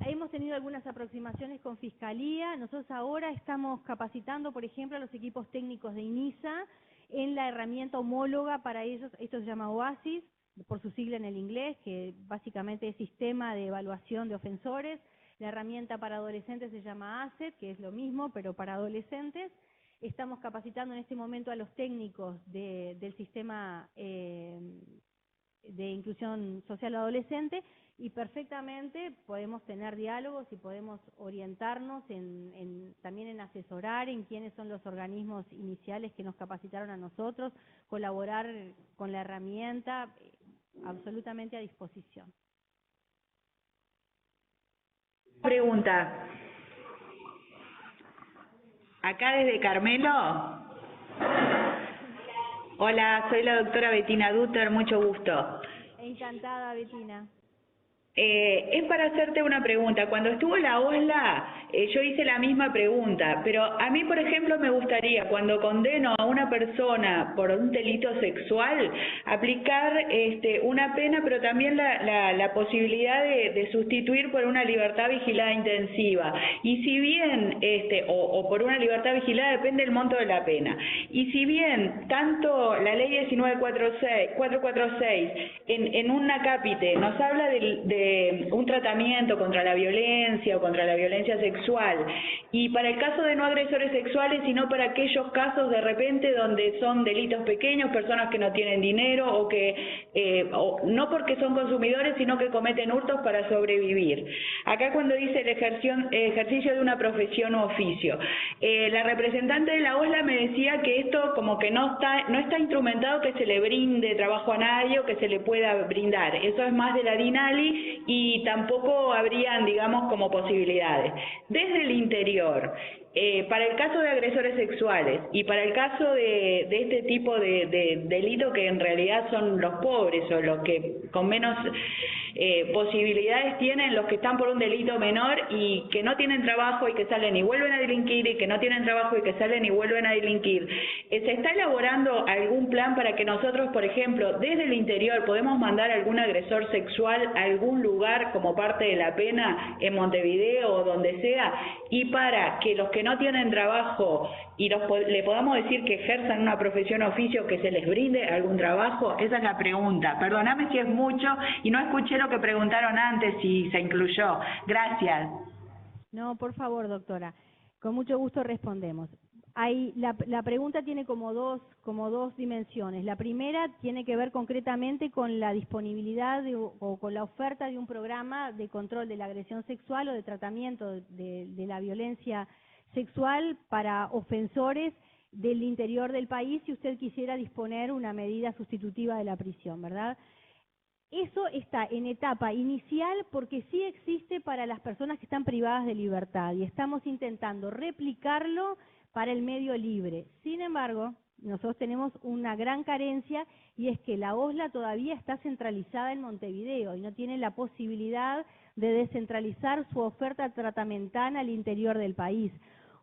Hemos tenido algunas aproximaciones con Fiscalía. Nosotros ahora estamos capacitando, por ejemplo, a los equipos técnicos de INISA en la herramienta homóloga para ellos. Esto se llama OASIS, por su sigla en el inglés, que básicamente es Sistema de Evaluación de Ofensores. La herramienta para adolescentes se llama ASET, que es lo mismo, pero para adolescentes. Estamos capacitando en este momento a los técnicos del sistema de inclusión social adolescente y perfectamente podemos tener diálogos y podemos orientarnos también en asesorar en quiénes son los organismos iniciales que nos capacitaron a nosotros, colaborar con la herramienta, absolutamente a disposición. Pregunta. Acá desde Carmelo. Hola, soy la doctora Bettina Dutter, mucho gusto. Encantada, Bettina. Es para hacerte una pregunta. Cuando estuvo la OSLA, yo hice la misma pregunta, pero a mí, por ejemplo, me gustaría, cuando condeno a una persona por un delito sexual, aplicar una pena, pero también la posibilidad de sustituir por una libertad vigilada intensiva. Y si bien, o por una libertad vigilada, depende del monto de la pena. Y si bien tanto la ley 19.446 en un acápite nos habla de un tratamiento contra la violencia o contra la violencia sexual, y para el caso de no agresores sexuales, sino para aquellos casos de repente donde son delitos pequeños, personas que no tienen dinero o que no porque son consumidores, sino que cometen hurtos para sobrevivir. Acá cuando dice el ejercicio de una profesión u oficio, la representante de la OSLA me decía que esto como que no está instrumentado que se le brinde trabajo a nadie o que se le pueda brindar. Eso es más de la DINALI y tampoco habrían, digamos, como posibilidades. Desde el interior, para el caso de agresores sexuales y para el caso de este tipo de delito que en realidad son los pobres o los que con menos posibilidades tienen, los que están por un delito menor y que no tienen trabajo y que salen y vuelven a delinquir, y que no tienen trabajo y que salen y vuelven a delinquir. ¿Se está elaborando algún plan para que nosotros, por ejemplo, desde el interior podemos mandar a algún agresor sexual a algún lugar como parte de la pena en Montevideo o donde sea, y para que los que no tienen trabajo y le podamos decir que ejerzan una profesión o oficio, que se les brinde algún trabajo? Esa es la pregunta. Perdóname si es mucho y no escuché lo que preguntaron antes y se incluyó. Gracias. No, por favor, doctora. Con mucho gusto respondemos. La pregunta tiene como dos dimensiones. La primera tiene que ver concretamente con la disponibilidad o con la oferta de un programa de control de la agresión sexual o de tratamiento de la violencia sexual para ofensores del interior del país, si usted quisiera disponer una medida sustitutiva de la prisión, ¿verdad? Eso está en etapa inicial porque sí existe para las personas que están privadas de libertad y estamos intentando replicarlo para el medio libre. Sin embargo, nosotros tenemos una gran carencia y es que la OSLA todavía está centralizada en Montevideo y no tiene la posibilidad de descentralizar su oferta tratamental al interior del país,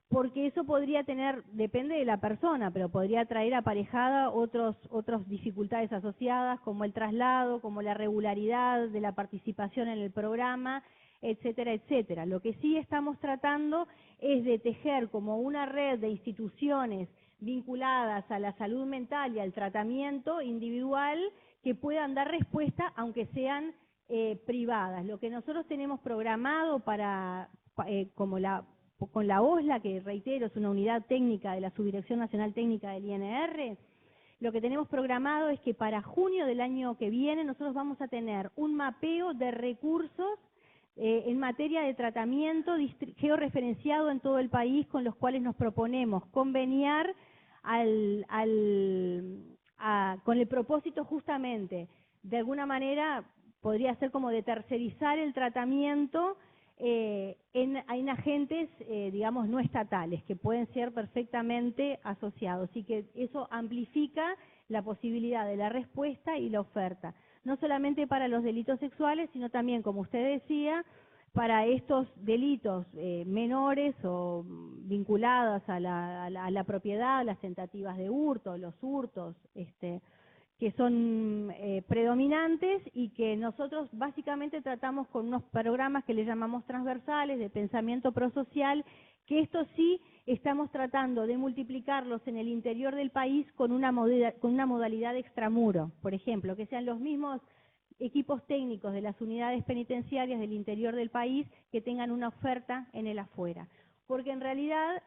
porque eso podría tener, depende de la persona, pero podría traer aparejada otras dificultades asociadas, como el traslado, como la regularidad de la participación en el programa, etcétera, etcétera. Lo que sí estamos tratando es de tejer como una red de instituciones vinculadas a la salud mental y al tratamiento individual que puedan dar respuesta, aunque sean privadas. Lo que nosotros tenemos programado para con la OSLA, que reitero es una unidad técnica de la Subdirección Nacional Técnica del INR, lo que tenemos programado es que para junio del año que viene nosotros vamos a tener un mapeo de recursos en materia de tratamiento georreferenciado en todo el país, con los cuales nos proponemos conveniar con el propósito justamente, de alguna manera podría ser como de tercerizar el tratamiento en agentes, digamos, no estatales, que pueden ser perfectamente asociados, y que eso amplifica la posibilidad de la respuesta y la oferta, no solamente para los delitos sexuales, sino también, como usted decía, para estos delitos menores o vinculados a la propiedad, las tentativas de hurto, los hurtos, que son predominantes y que nosotros básicamente tratamos con unos programas que le llamamos transversales de pensamiento prosocial, que estos sí estamos tratando de multiplicarlos en el interior del país con una modalidad extramuro, por ejemplo, que sean los mismos equipos técnicos de las unidades penitenciarias del interior del país que tengan una oferta en el afuera. Porque en realidad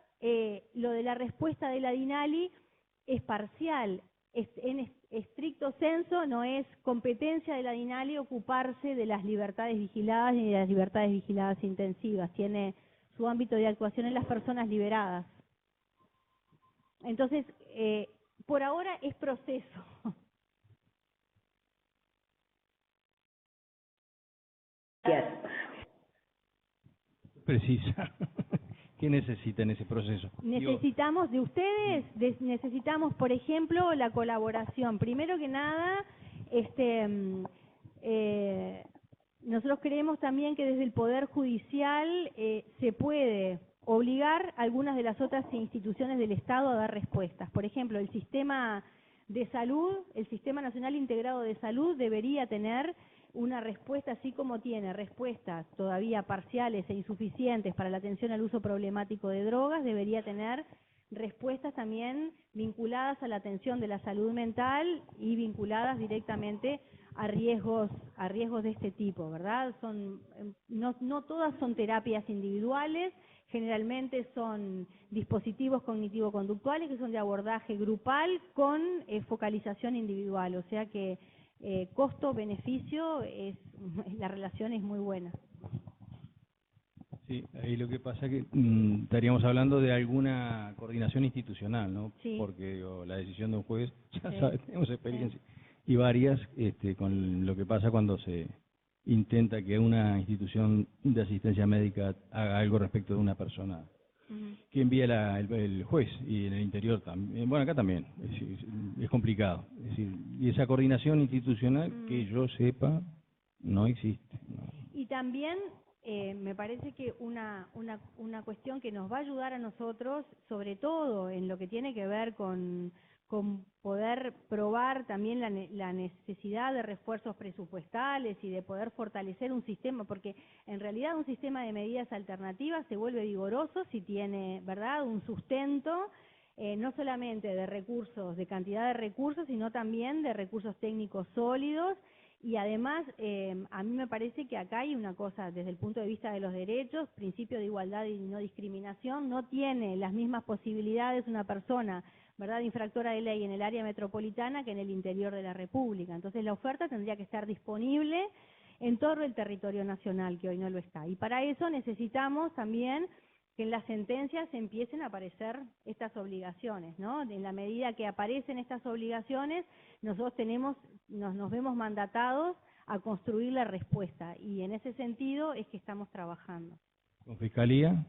lo de la respuesta de la DINALI es parcial. En estricto senso no es competencia de la DINALI ocuparse de las libertades vigiladas ni de las libertades vigiladas intensivas, tiene su ámbito de actuación en las personas liberadas. Entonces, por ahora es proceso. Gracias. Precisa. ¿Qué necesita en ese proceso? Necesitamos de ustedes, necesitamos, por ejemplo, la colaboración. Primero que nada, nosotros creemos también que desde el Poder Judicial se puede obligar a algunas de las otras instituciones del Estado a dar respuestas. Por ejemplo, el sistema de salud, el Sistema Nacional Integrado de Salud debería tener una respuesta, así como tiene respuestas todavía parciales e insuficientes para la atención al uso problemático de drogas, debería tener respuestas también vinculadas a la atención de la salud mental y vinculadas directamente a riesgos de este tipo, ¿verdad? No todas son terapias individuales, generalmente son dispositivos cognitivo-conductuales que son de abordaje grupal con focalización individual, o sea que costo-beneficio, la relación es muy buena. Sí, ahí lo que pasa es que estaríamos hablando de alguna coordinación institucional, ¿no? Sí. Porque la decisión de un juez, ya Sí. sabes, tenemos experiencia, y varias con lo que pasa cuando se intenta que una institución de asistencia médica haga algo respecto de una persona que envía el juez, y en el interior también, bueno, acá también, es complicado. Es decir, y esa coordinación institucional, que yo sepa, no existe, ¿no? Y también me parece que una cuestión que nos va a ayudar a nosotros, sobre todo en lo que tiene que ver con poder probar también la necesidad de refuerzos presupuestales y de poder fortalecer un sistema, porque en realidad un sistema de medidas alternativas se vuelve vigoroso si tiene, ¿verdad?, un sustento, no solamente de recursos, de cantidad de recursos, sino también de recursos técnicos sólidos. Y además, a mí me parece que acá hay una cosa, desde el punto de vista de los derechos, principio de igualdad y no discriminación, no tiene las mismas posibilidades una persona, ¿verdad?, infractora de ley en el área metropolitana que en el interior de la República. Entonces la oferta tendría que estar disponible en todo el territorio nacional, que hoy no lo está. Y para eso necesitamos también que en las sentencias empiecen a aparecer estas obligaciones, ¿no? En la medida que aparecen estas obligaciones, nosotros nos vemos mandatados a construir la respuesta, y en ese sentido es que estamos trabajando. ¿Con Fiscalía?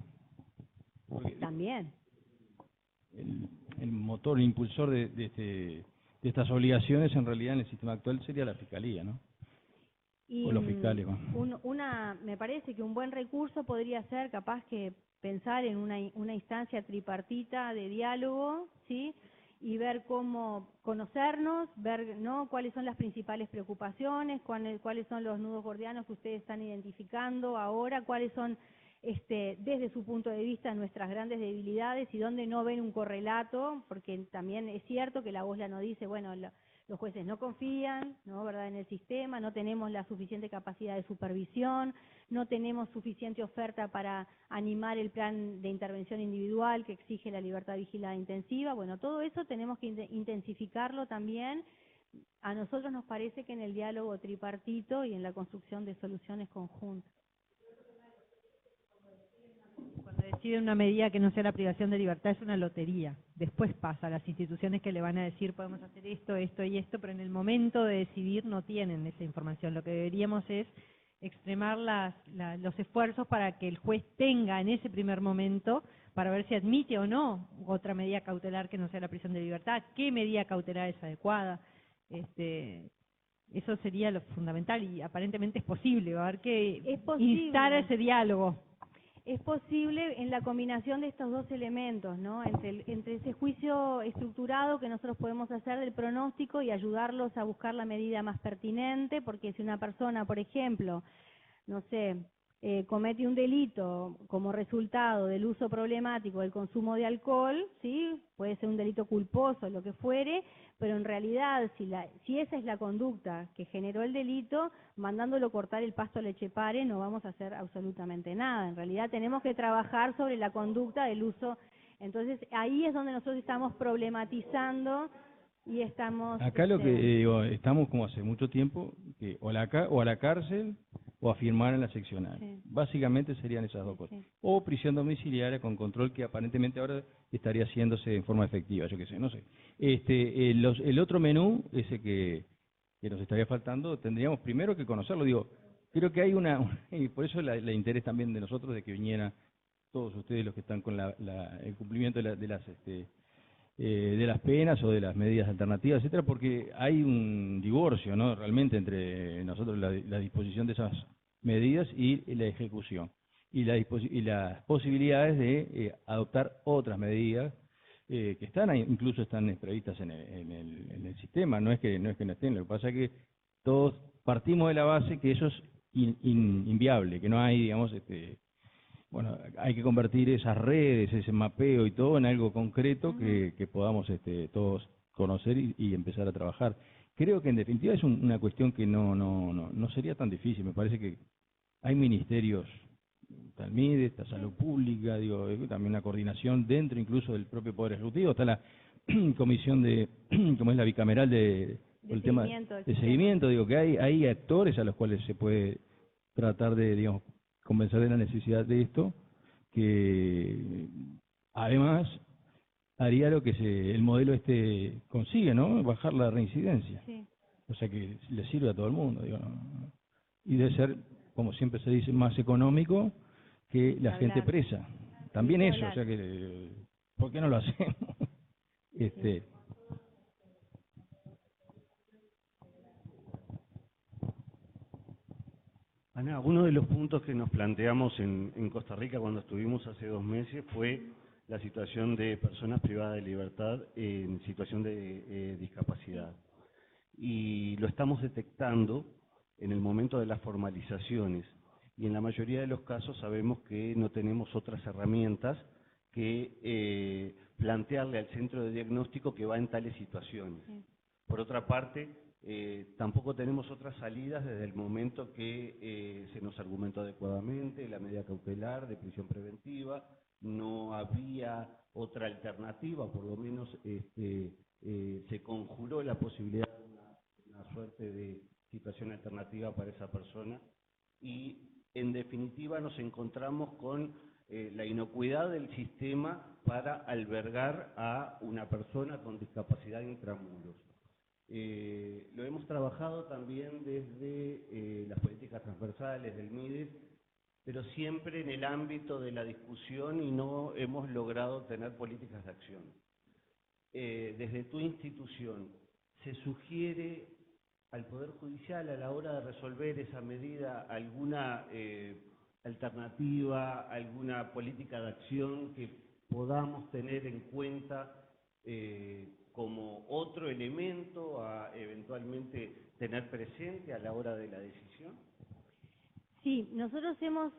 También. El motor, el impulsor de estas obligaciones, en realidad en el sistema actual sería la Fiscalía, ¿no? Y o los fiscales. Bueno. Me parece que un buen recurso podría ser capaz que pensar en una instancia tripartita de diálogo, ¿sí?, y ver cómo conocernos, ver, ¿no?, cuáles son las principales preocupaciones, cuáles son los nudos gordianos que ustedes están identificando ahora, cuáles son desde su punto de vista nuestras grandes debilidades y dónde no ven un correlato, porque también es cierto que la OSLA nos dice, bueno, los jueces no confían, ¿no?, ¿verdad?, en el sistema, no tenemos la suficiente capacidad de supervisión, no tenemos suficiente oferta para animar el plan de intervención individual que exige la libertad vigilada intensiva. Bueno, todo eso tenemos que intensificarlo también. A nosotros nos parece que en el diálogo tripartito y en la construcción de soluciones conjuntas. Cuando deciden una medida que no sea la privación de libertad es una lotería. Después pasa a las instituciones que le van a decir podemos hacer esto, esto y esto, pero en el momento de decidir no tienen esa información. Lo que deberíamos es extremar los esfuerzos para que el juez tenga en ese primer momento para ver si admite o no otra medida cautelar que no sea la prisión de libertad, qué medida cautelar es adecuada. Eso sería lo fundamental y aparentemente es posible. Va a haber que instar ese diálogo. Es posible en la combinación de estos dos elementos, ¿no? Entre ese juicio estructurado que nosotros podemos hacer del pronóstico y ayudarlos a buscar la medida más pertinente, porque si una persona, por ejemplo, no sé, comete un delito como resultado del uso problemático del consumo de alcohol, ¿sí?, puede ser un delito culposo, lo que fuere, pero en realidad si esa es la conducta que generó el delito, mandándolo cortar el pasto a Lechepare no vamos a hacer absolutamente nada. En realidad tenemos que trabajar sobre la conducta del uso. Entonces ahí es donde nosotros estamos problematizando y estamos... Acá lo que digo, estamos como hace mucho tiempo, que o a la cárcel o a firmar en la seccional. Sí. Básicamente serían esas dos cosas. Sí. O prisión domiciliaria con control que aparentemente ahora estaría haciéndose en forma efectiva, yo qué sé, no sé. El otro menú, ese que nos estaría faltando, tendríamos primero que conocerlo. Digo, creo que hay y por eso el interés también de nosotros de que vinieran todos ustedes los que están con el cumplimiento de las penas o de las medidas alternativas, etcétera, porque hay un divorcio, ¿no?, realmente entre nosotros la disposición de esas medidas y la ejecución y las posibilidades de adoptar otras medidas que incluso están previstas en el sistema. No es que no estén, lo que pasa es que todos partimos de la base que eso es inviable, que no hay, digamos, bueno, hay que convertir esas redes, ese mapeo y todo en algo concreto que podamos todos conocer y empezar a trabajar. Creo que en definitiva es una cuestión que no sería tan difícil. Me parece que hay ministerios, está el MIDE, está Salud Pública, digo, también una coordinación dentro incluso del propio Poder Ejecutivo, está la comisión como es la bicameral el tema de seguimiento, digo que hay actores a los cuales se puede tratar de, digamos, convencer de la necesidad de esto, que además haría lo que el modelo consigue, ¿no?, bajar la reincidencia. Sí. O sea que le sirve a todo el mundo, digo, ¿no? Y debe ser, como siempre se dice, más económico que la gente presa. También eso, o sea que, ¿por qué no lo hacemos? Ana, uno de los puntos que nos planteamos en Costa Rica cuando estuvimos hace 2 meses fue la situación de personas privadas de libertad en situación de discapacidad. Y lo estamos detectando en el momento de las formalizaciones. Y en la mayoría de los casos sabemos que no tenemos otras herramientas que plantearle al centro de diagnóstico que va en tales situaciones. Sí. Por otra parte, tampoco tenemos otras salidas desde el momento que se nos argumentó adecuadamente la medida cautelar de prisión preventiva, no había otra alternativa, por lo menos se conjuró la posibilidad de una suerte de situación alternativa para esa persona y en definitiva nos encontramos con la inocuidad del sistema para albergar a una persona con discapacidad intramuros. Lo hemos trabajado también desde las políticas transversales del MIDES, pero siempre en el ámbito de la discusión y no hemos logrado tener políticas de acción. Desde tu institución, ¿se sugiere al Poder Judicial a la hora de resolver esa medida alguna alternativa, alguna política de acción que podamos tener en cuenta como otro elemento a eventualmente tener presente a la hora de la decisión? Sí, nosotros hemos,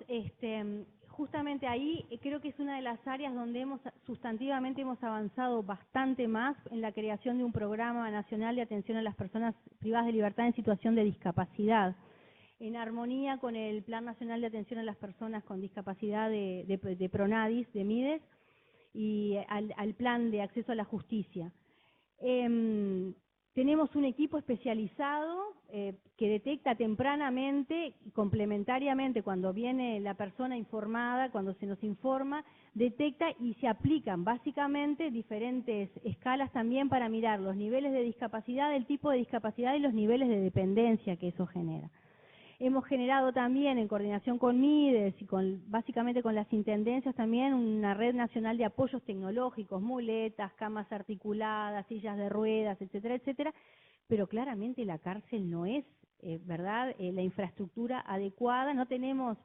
justamente ahí, creo que es una de las áreas donde sustantivamente hemos avanzado bastante más en la creación de un programa nacional de atención a las personas privadas de libertad en situación de discapacidad, en armonía con el Plan Nacional de Atención a las Personas con Discapacidad de Pronadis, de Mides, y al Plan de Acceso a la Justicia. Tenemos un equipo especializado que detecta tempranamente y complementariamente cuando viene la persona informada, cuando se nos informa, detecta y se aplican básicamente diferentes escalas también para mirar los niveles de discapacidad, el tipo de discapacidad y los niveles de dependencia que eso genera. Hemos generado también, en coordinación con Mides y básicamente con las intendencias también, una red nacional de apoyos tecnológicos, muletas, camas articuladas, sillas de ruedas, etcétera, etcétera, pero claramente la cárcel no es, ¿verdad?, la infraestructura adecuada, no tenemos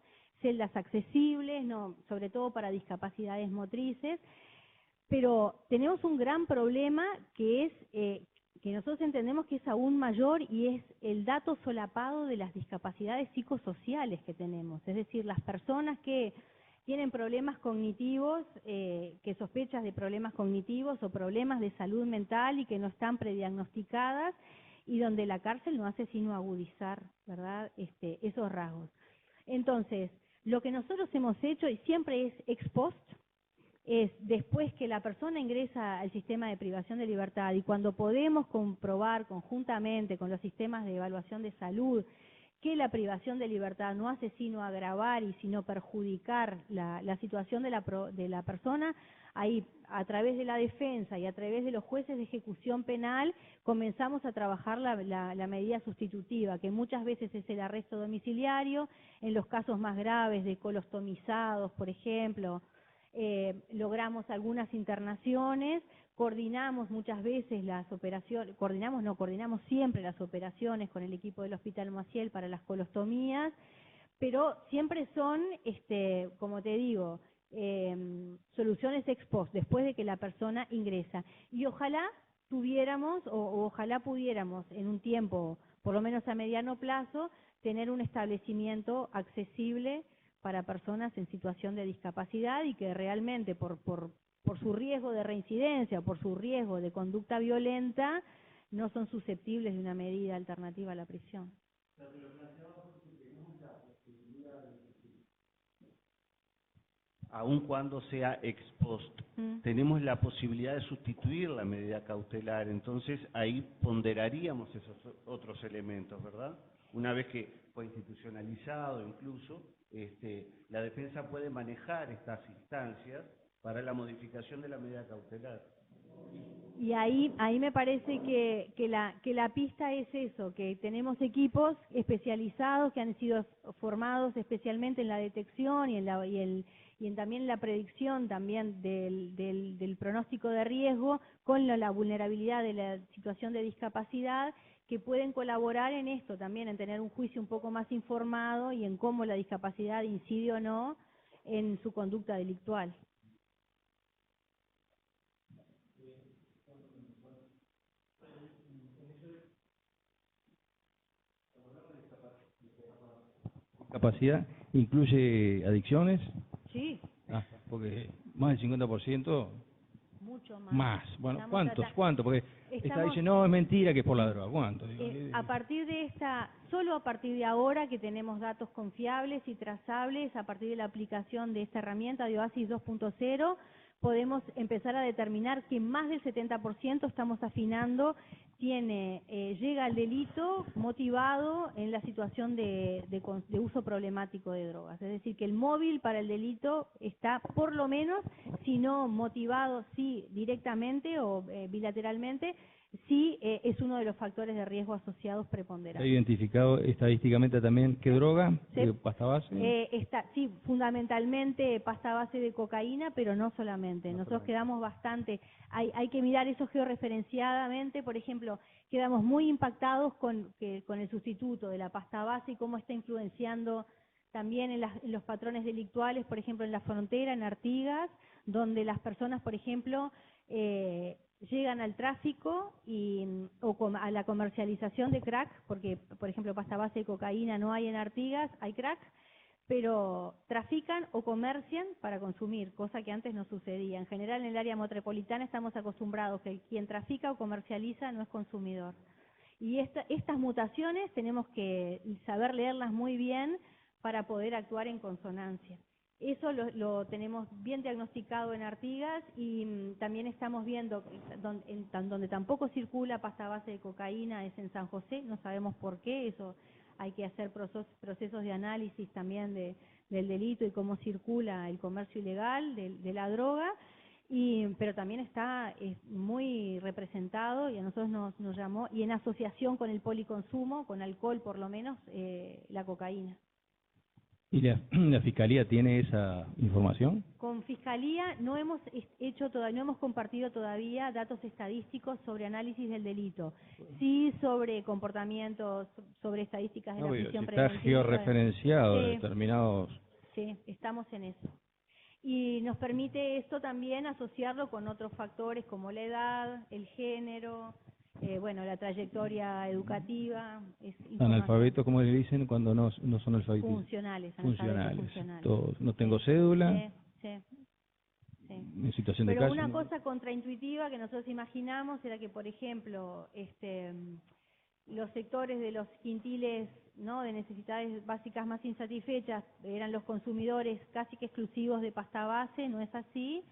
celdas accesibles, no, sobre todo para discapacidades motrices, pero tenemos un gran problema que es que nosotros entendemos que es aún mayor y es el dato solapado de las discapacidades psicosociales que tenemos, es decir, las personas que tienen problemas cognitivos, que sospechas de problemas cognitivos o problemas de salud mental y que no están prediagnosticadas y donde la cárcel no hace sino agudizar, ¿verdad?, esos rasgos. Entonces, lo que nosotros hemos hecho, y siempre es ex post, es después que la persona ingresa al sistema de privación de libertad y cuando podemos comprobar conjuntamente con los sistemas de evaluación de salud que la privación de libertad no hace sino agravar y sino perjudicar la situación de la persona, ahí a través de la defensa y a través de los jueces de ejecución penal comenzamos a trabajar la medida sustitutiva, que muchas veces es el arresto domiciliario, en los casos más graves de colostomizados, por ejemplo. Logramos algunas internaciones, coordinamos muchas veces las operaciones, coordinamos siempre las operaciones con el equipo del Hospital Maciel para las colostomías, pero siempre son, como te digo, soluciones ex post, después de que la persona ingresa. Y ojalá tuviéramos, o ojalá pudiéramos en un tiempo, por lo menos a mediano plazo, tener un establecimiento accesible para personas en situación de discapacidad y que realmente por su riesgo de reincidencia o por su riesgo de conducta violenta no son susceptibles de una medida alternativa a la prisión. Aun cuando sea ex post, tenemos la posibilidad de sustituir la medida cautelar, entonces ahí ponderaríamos esos otros elementos, ¿verdad? Una vez que fue institucionalizado incluso, la defensa puede manejar estas instancias para la modificación de la medida cautelar. Y ahí me parece que la pista es eso, que tenemos equipos especializados que han sido formados especialmente en la detección y también en la predicción también del pronóstico de riesgo con la vulnerabilidad de la situación de discapacidad, que pueden colaborar en esto también, en tener un juicio un poco más informado y en cómo la discapacidad incide o no en su conducta delictual. ¿Discapacidad incluye adicciones? Sí. Porque más del 50%... Mucho más. Más. Bueno, Estamos ¿cuántos? Porque está diciendo, no, es mentira que es por la droga. ¿Cuánto? A partir de solo a partir de ahora que tenemos datos confiables y trazables, a partir de la aplicación de esta herramienta de Oasis 2.0, podemos empezar a determinar que más del 70% estamos afinando, llega al delito motivado en la situación de uso problemático de drogas. Es decir, que el móvil para el delito está por lo menos, si no motivado, sí directamente o bilateralmente, sí es uno de los factores de riesgo asociados preponderantes. ¿Está identificado estadísticamente también qué droga? ¿Pasta base? Sí, fundamentalmente pasta base de cocaína, pero no solamente. Nosotros quedamos bastante, hay que mirar eso georreferenciadamente, por ejemplo, quedamos muy impactados con el sustituto de la pasta base y cómo está influenciando también en los patrones delictuales, por ejemplo, en la frontera, en Artigas, donde las personas, por ejemplo, llegan al tráfico a la comercialización de crack, porque, por ejemplo, pasta base de cocaína no hay en Artigas, hay crack, pero trafican o comercian para consumir, cosa que antes no sucedía. En general, en el área metropolitana estamos acostumbrados que quien trafica o comercializa no es consumidor. Y estas mutaciones tenemos que saber leerlas muy bien para poder actuar en consonancia. Eso lo tenemos bien diagnosticado en Artigas y también estamos viendo donde tampoco circula pasta base de cocaína es en San José, no sabemos por qué, eso hay que hacer procesos de análisis también del delito y cómo circula el comercio ilegal de la droga, pero también está muy representado y a nosotros nos llamó, y en asociación con el policonsumo, con alcohol por lo menos, la cocaína. ¿Y la Fiscalía tiene esa información? Con Fiscalía no hemos compartido todavía datos estadísticos sobre análisis del delito. Sí sobre comportamientos, sobre estadísticas de la prisión preventiva. Está georreferenciado determinados... Sí, estamos en eso. Y nos permite esto también asociarlo con otros factores como la edad, el género, la trayectoria educativa. ¿Analfabetos, como le dicen, cuando no son alfabetos? Funcionales. Todos. No tengo cédula. Sí. En situación de Pero calle. una cosa contraintuitiva que nosotros imaginamos era que, por ejemplo, los sectores de los quintiles, ¿no?, de necesidades básicas más insatisfechas eran los consumidores casi que exclusivos de pasta base, no es así,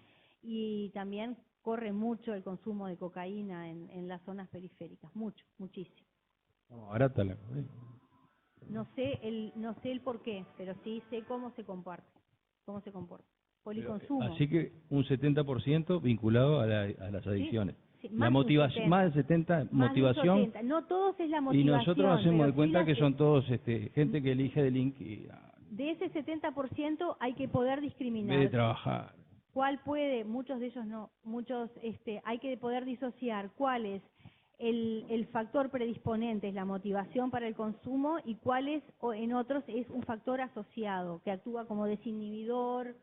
y también corre mucho el consumo de cocaína en las zonas periféricas, muchísimo. Ahora está la... No sé el por qué, pero sí sé cómo se comporta. Policonsumo. Así que un 70% vinculado a las adicciones. Sí, La motivación, más del 70%, motivación. No todos es la motivación. Y nosotros hacemos de cuenta que son todos gente que elige delinquir. De ese 70% hay que poder discriminar. En vez de trabajar. ¿Cuál puede? Muchos de ellos no. Hay que poder disociar cuál es el factor predisponente, es la motivación para el consumo, y cuál es, o en otros, es un factor asociado, que actúa como desinhibidor.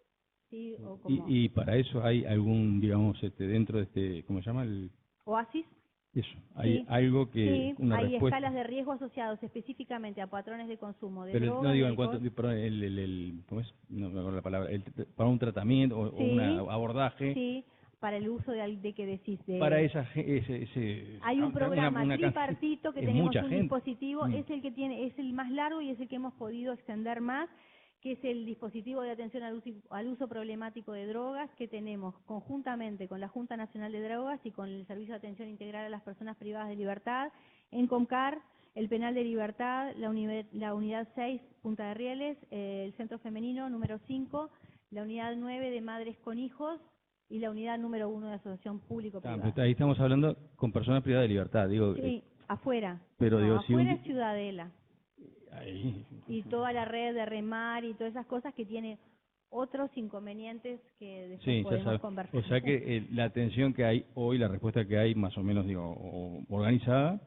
¿Sí? O como Y para eso hay algún, digamos, dentro de ¿cómo se llama? El oasis. Eso, hay algo que... Sí, una hay respuesta. escalas de riesgo asociados específicamente a patrones de consumo de Pero drogas, no digo de en cuanto, alcohol. perdón, ¿cómo es? No me acuerdo la palabra. Para un tratamiento o un abordaje. Sí, para el uso de que decís de... Para ese hay un programa tripartito que tenemos un dispositivo, es el más largo y es el que hemos podido extender más, que es el dispositivo de atención al uso problemático de drogas, que tenemos conjuntamente con la Junta Nacional de Drogas y con el Servicio de Atención Integral a las Personas Privadas de Libertad, en CONCAR, el Penal de Libertad, la Unidad 6, Punta de Rieles, el Centro Femenino número 5, la Unidad 9 de Madres con Hijos y la Unidad número 1 de Asociación Público-Privada. Ahí estamos hablando con personas privadas de libertad, digo. Sí, afuera. Pero digo, afuera es Ciudadela. Ahí. Y toda la red de Remar y todas esas cosas que tiene otros inconvenientes que después podemos conversar. O sea que la atención que hay hoy, la respuesta que hay más o menos, organizada,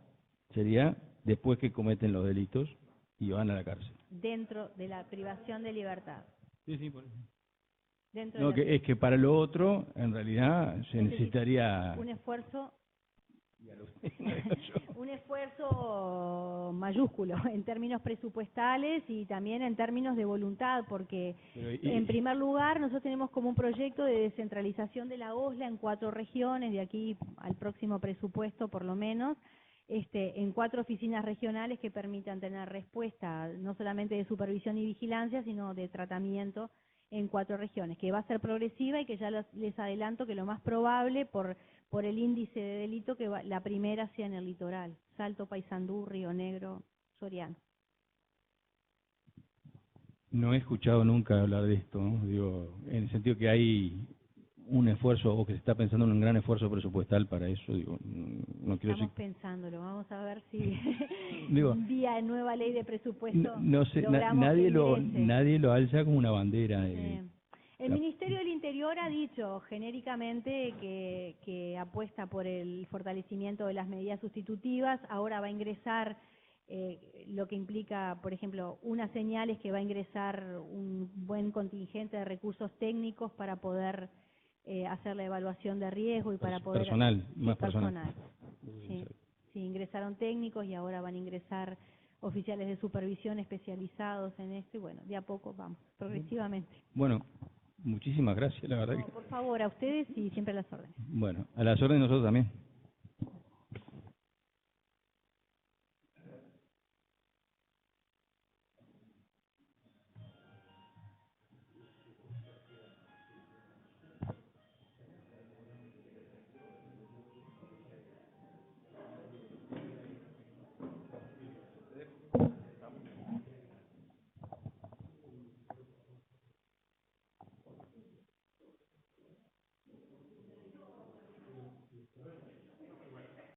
sería después que cometen los delitos y van a la cárcel. Dentro de la privación de libertad. Sí, por eso. Dentro es que para lo otro, en realidad, se necesitaría... Un esfuerzo... un esfuerzo mayúsculo en términos presupuestales y también en términos de voluntad, porque en primer lugar nosotros tenemos como un proyecto de descentralización de la OSLA en 4 regiones, de aquí al próximo presupuesto por lo menos, en 4 oficinas regionales que permitan tener respuesta no solamente de supervisión y vigilancia, sino de tratamiento en 4 regiones, que va a ser progresiva y que ya les adelanto que lo más probable por el índice de delito que la primera sea en el litoral, Salto, Paysandú, Río Negro, Soriano. No he escuchado nunca hablar de esto, ¿no? Digo, en el sentido que hay un esfuerzo o que se está pensando en un gran esfuerzo presupuestal para eso, digo, no quiero decir... Estamos pensándolo, vamos a ver si vía nueva ley de presupuesto no sé, nadie lo alza como una bandera. El Ministerio del Interior ha dicho genéricamente que apuesta por el fortalecimiento de las medidas sustitutivas. Ahora va a ingresar lo que implica, por ejemplo, una señal es que va a ingresar un buen contingente de recursos técnicos para poder hacer la evaluación de riesgo y para poder... Personal, Sí, más personal. Sí, sí, ingresaron técnicos y ahora van a ingresar oficiales de supervisión especializados en esto y bueno, de a poco vamos, progresivamente. Bueno, muchísimas gracias, la verdad. No, por favor, a ustedes y siempre a las órdenes. Bueno, a las órdenes nosotros también.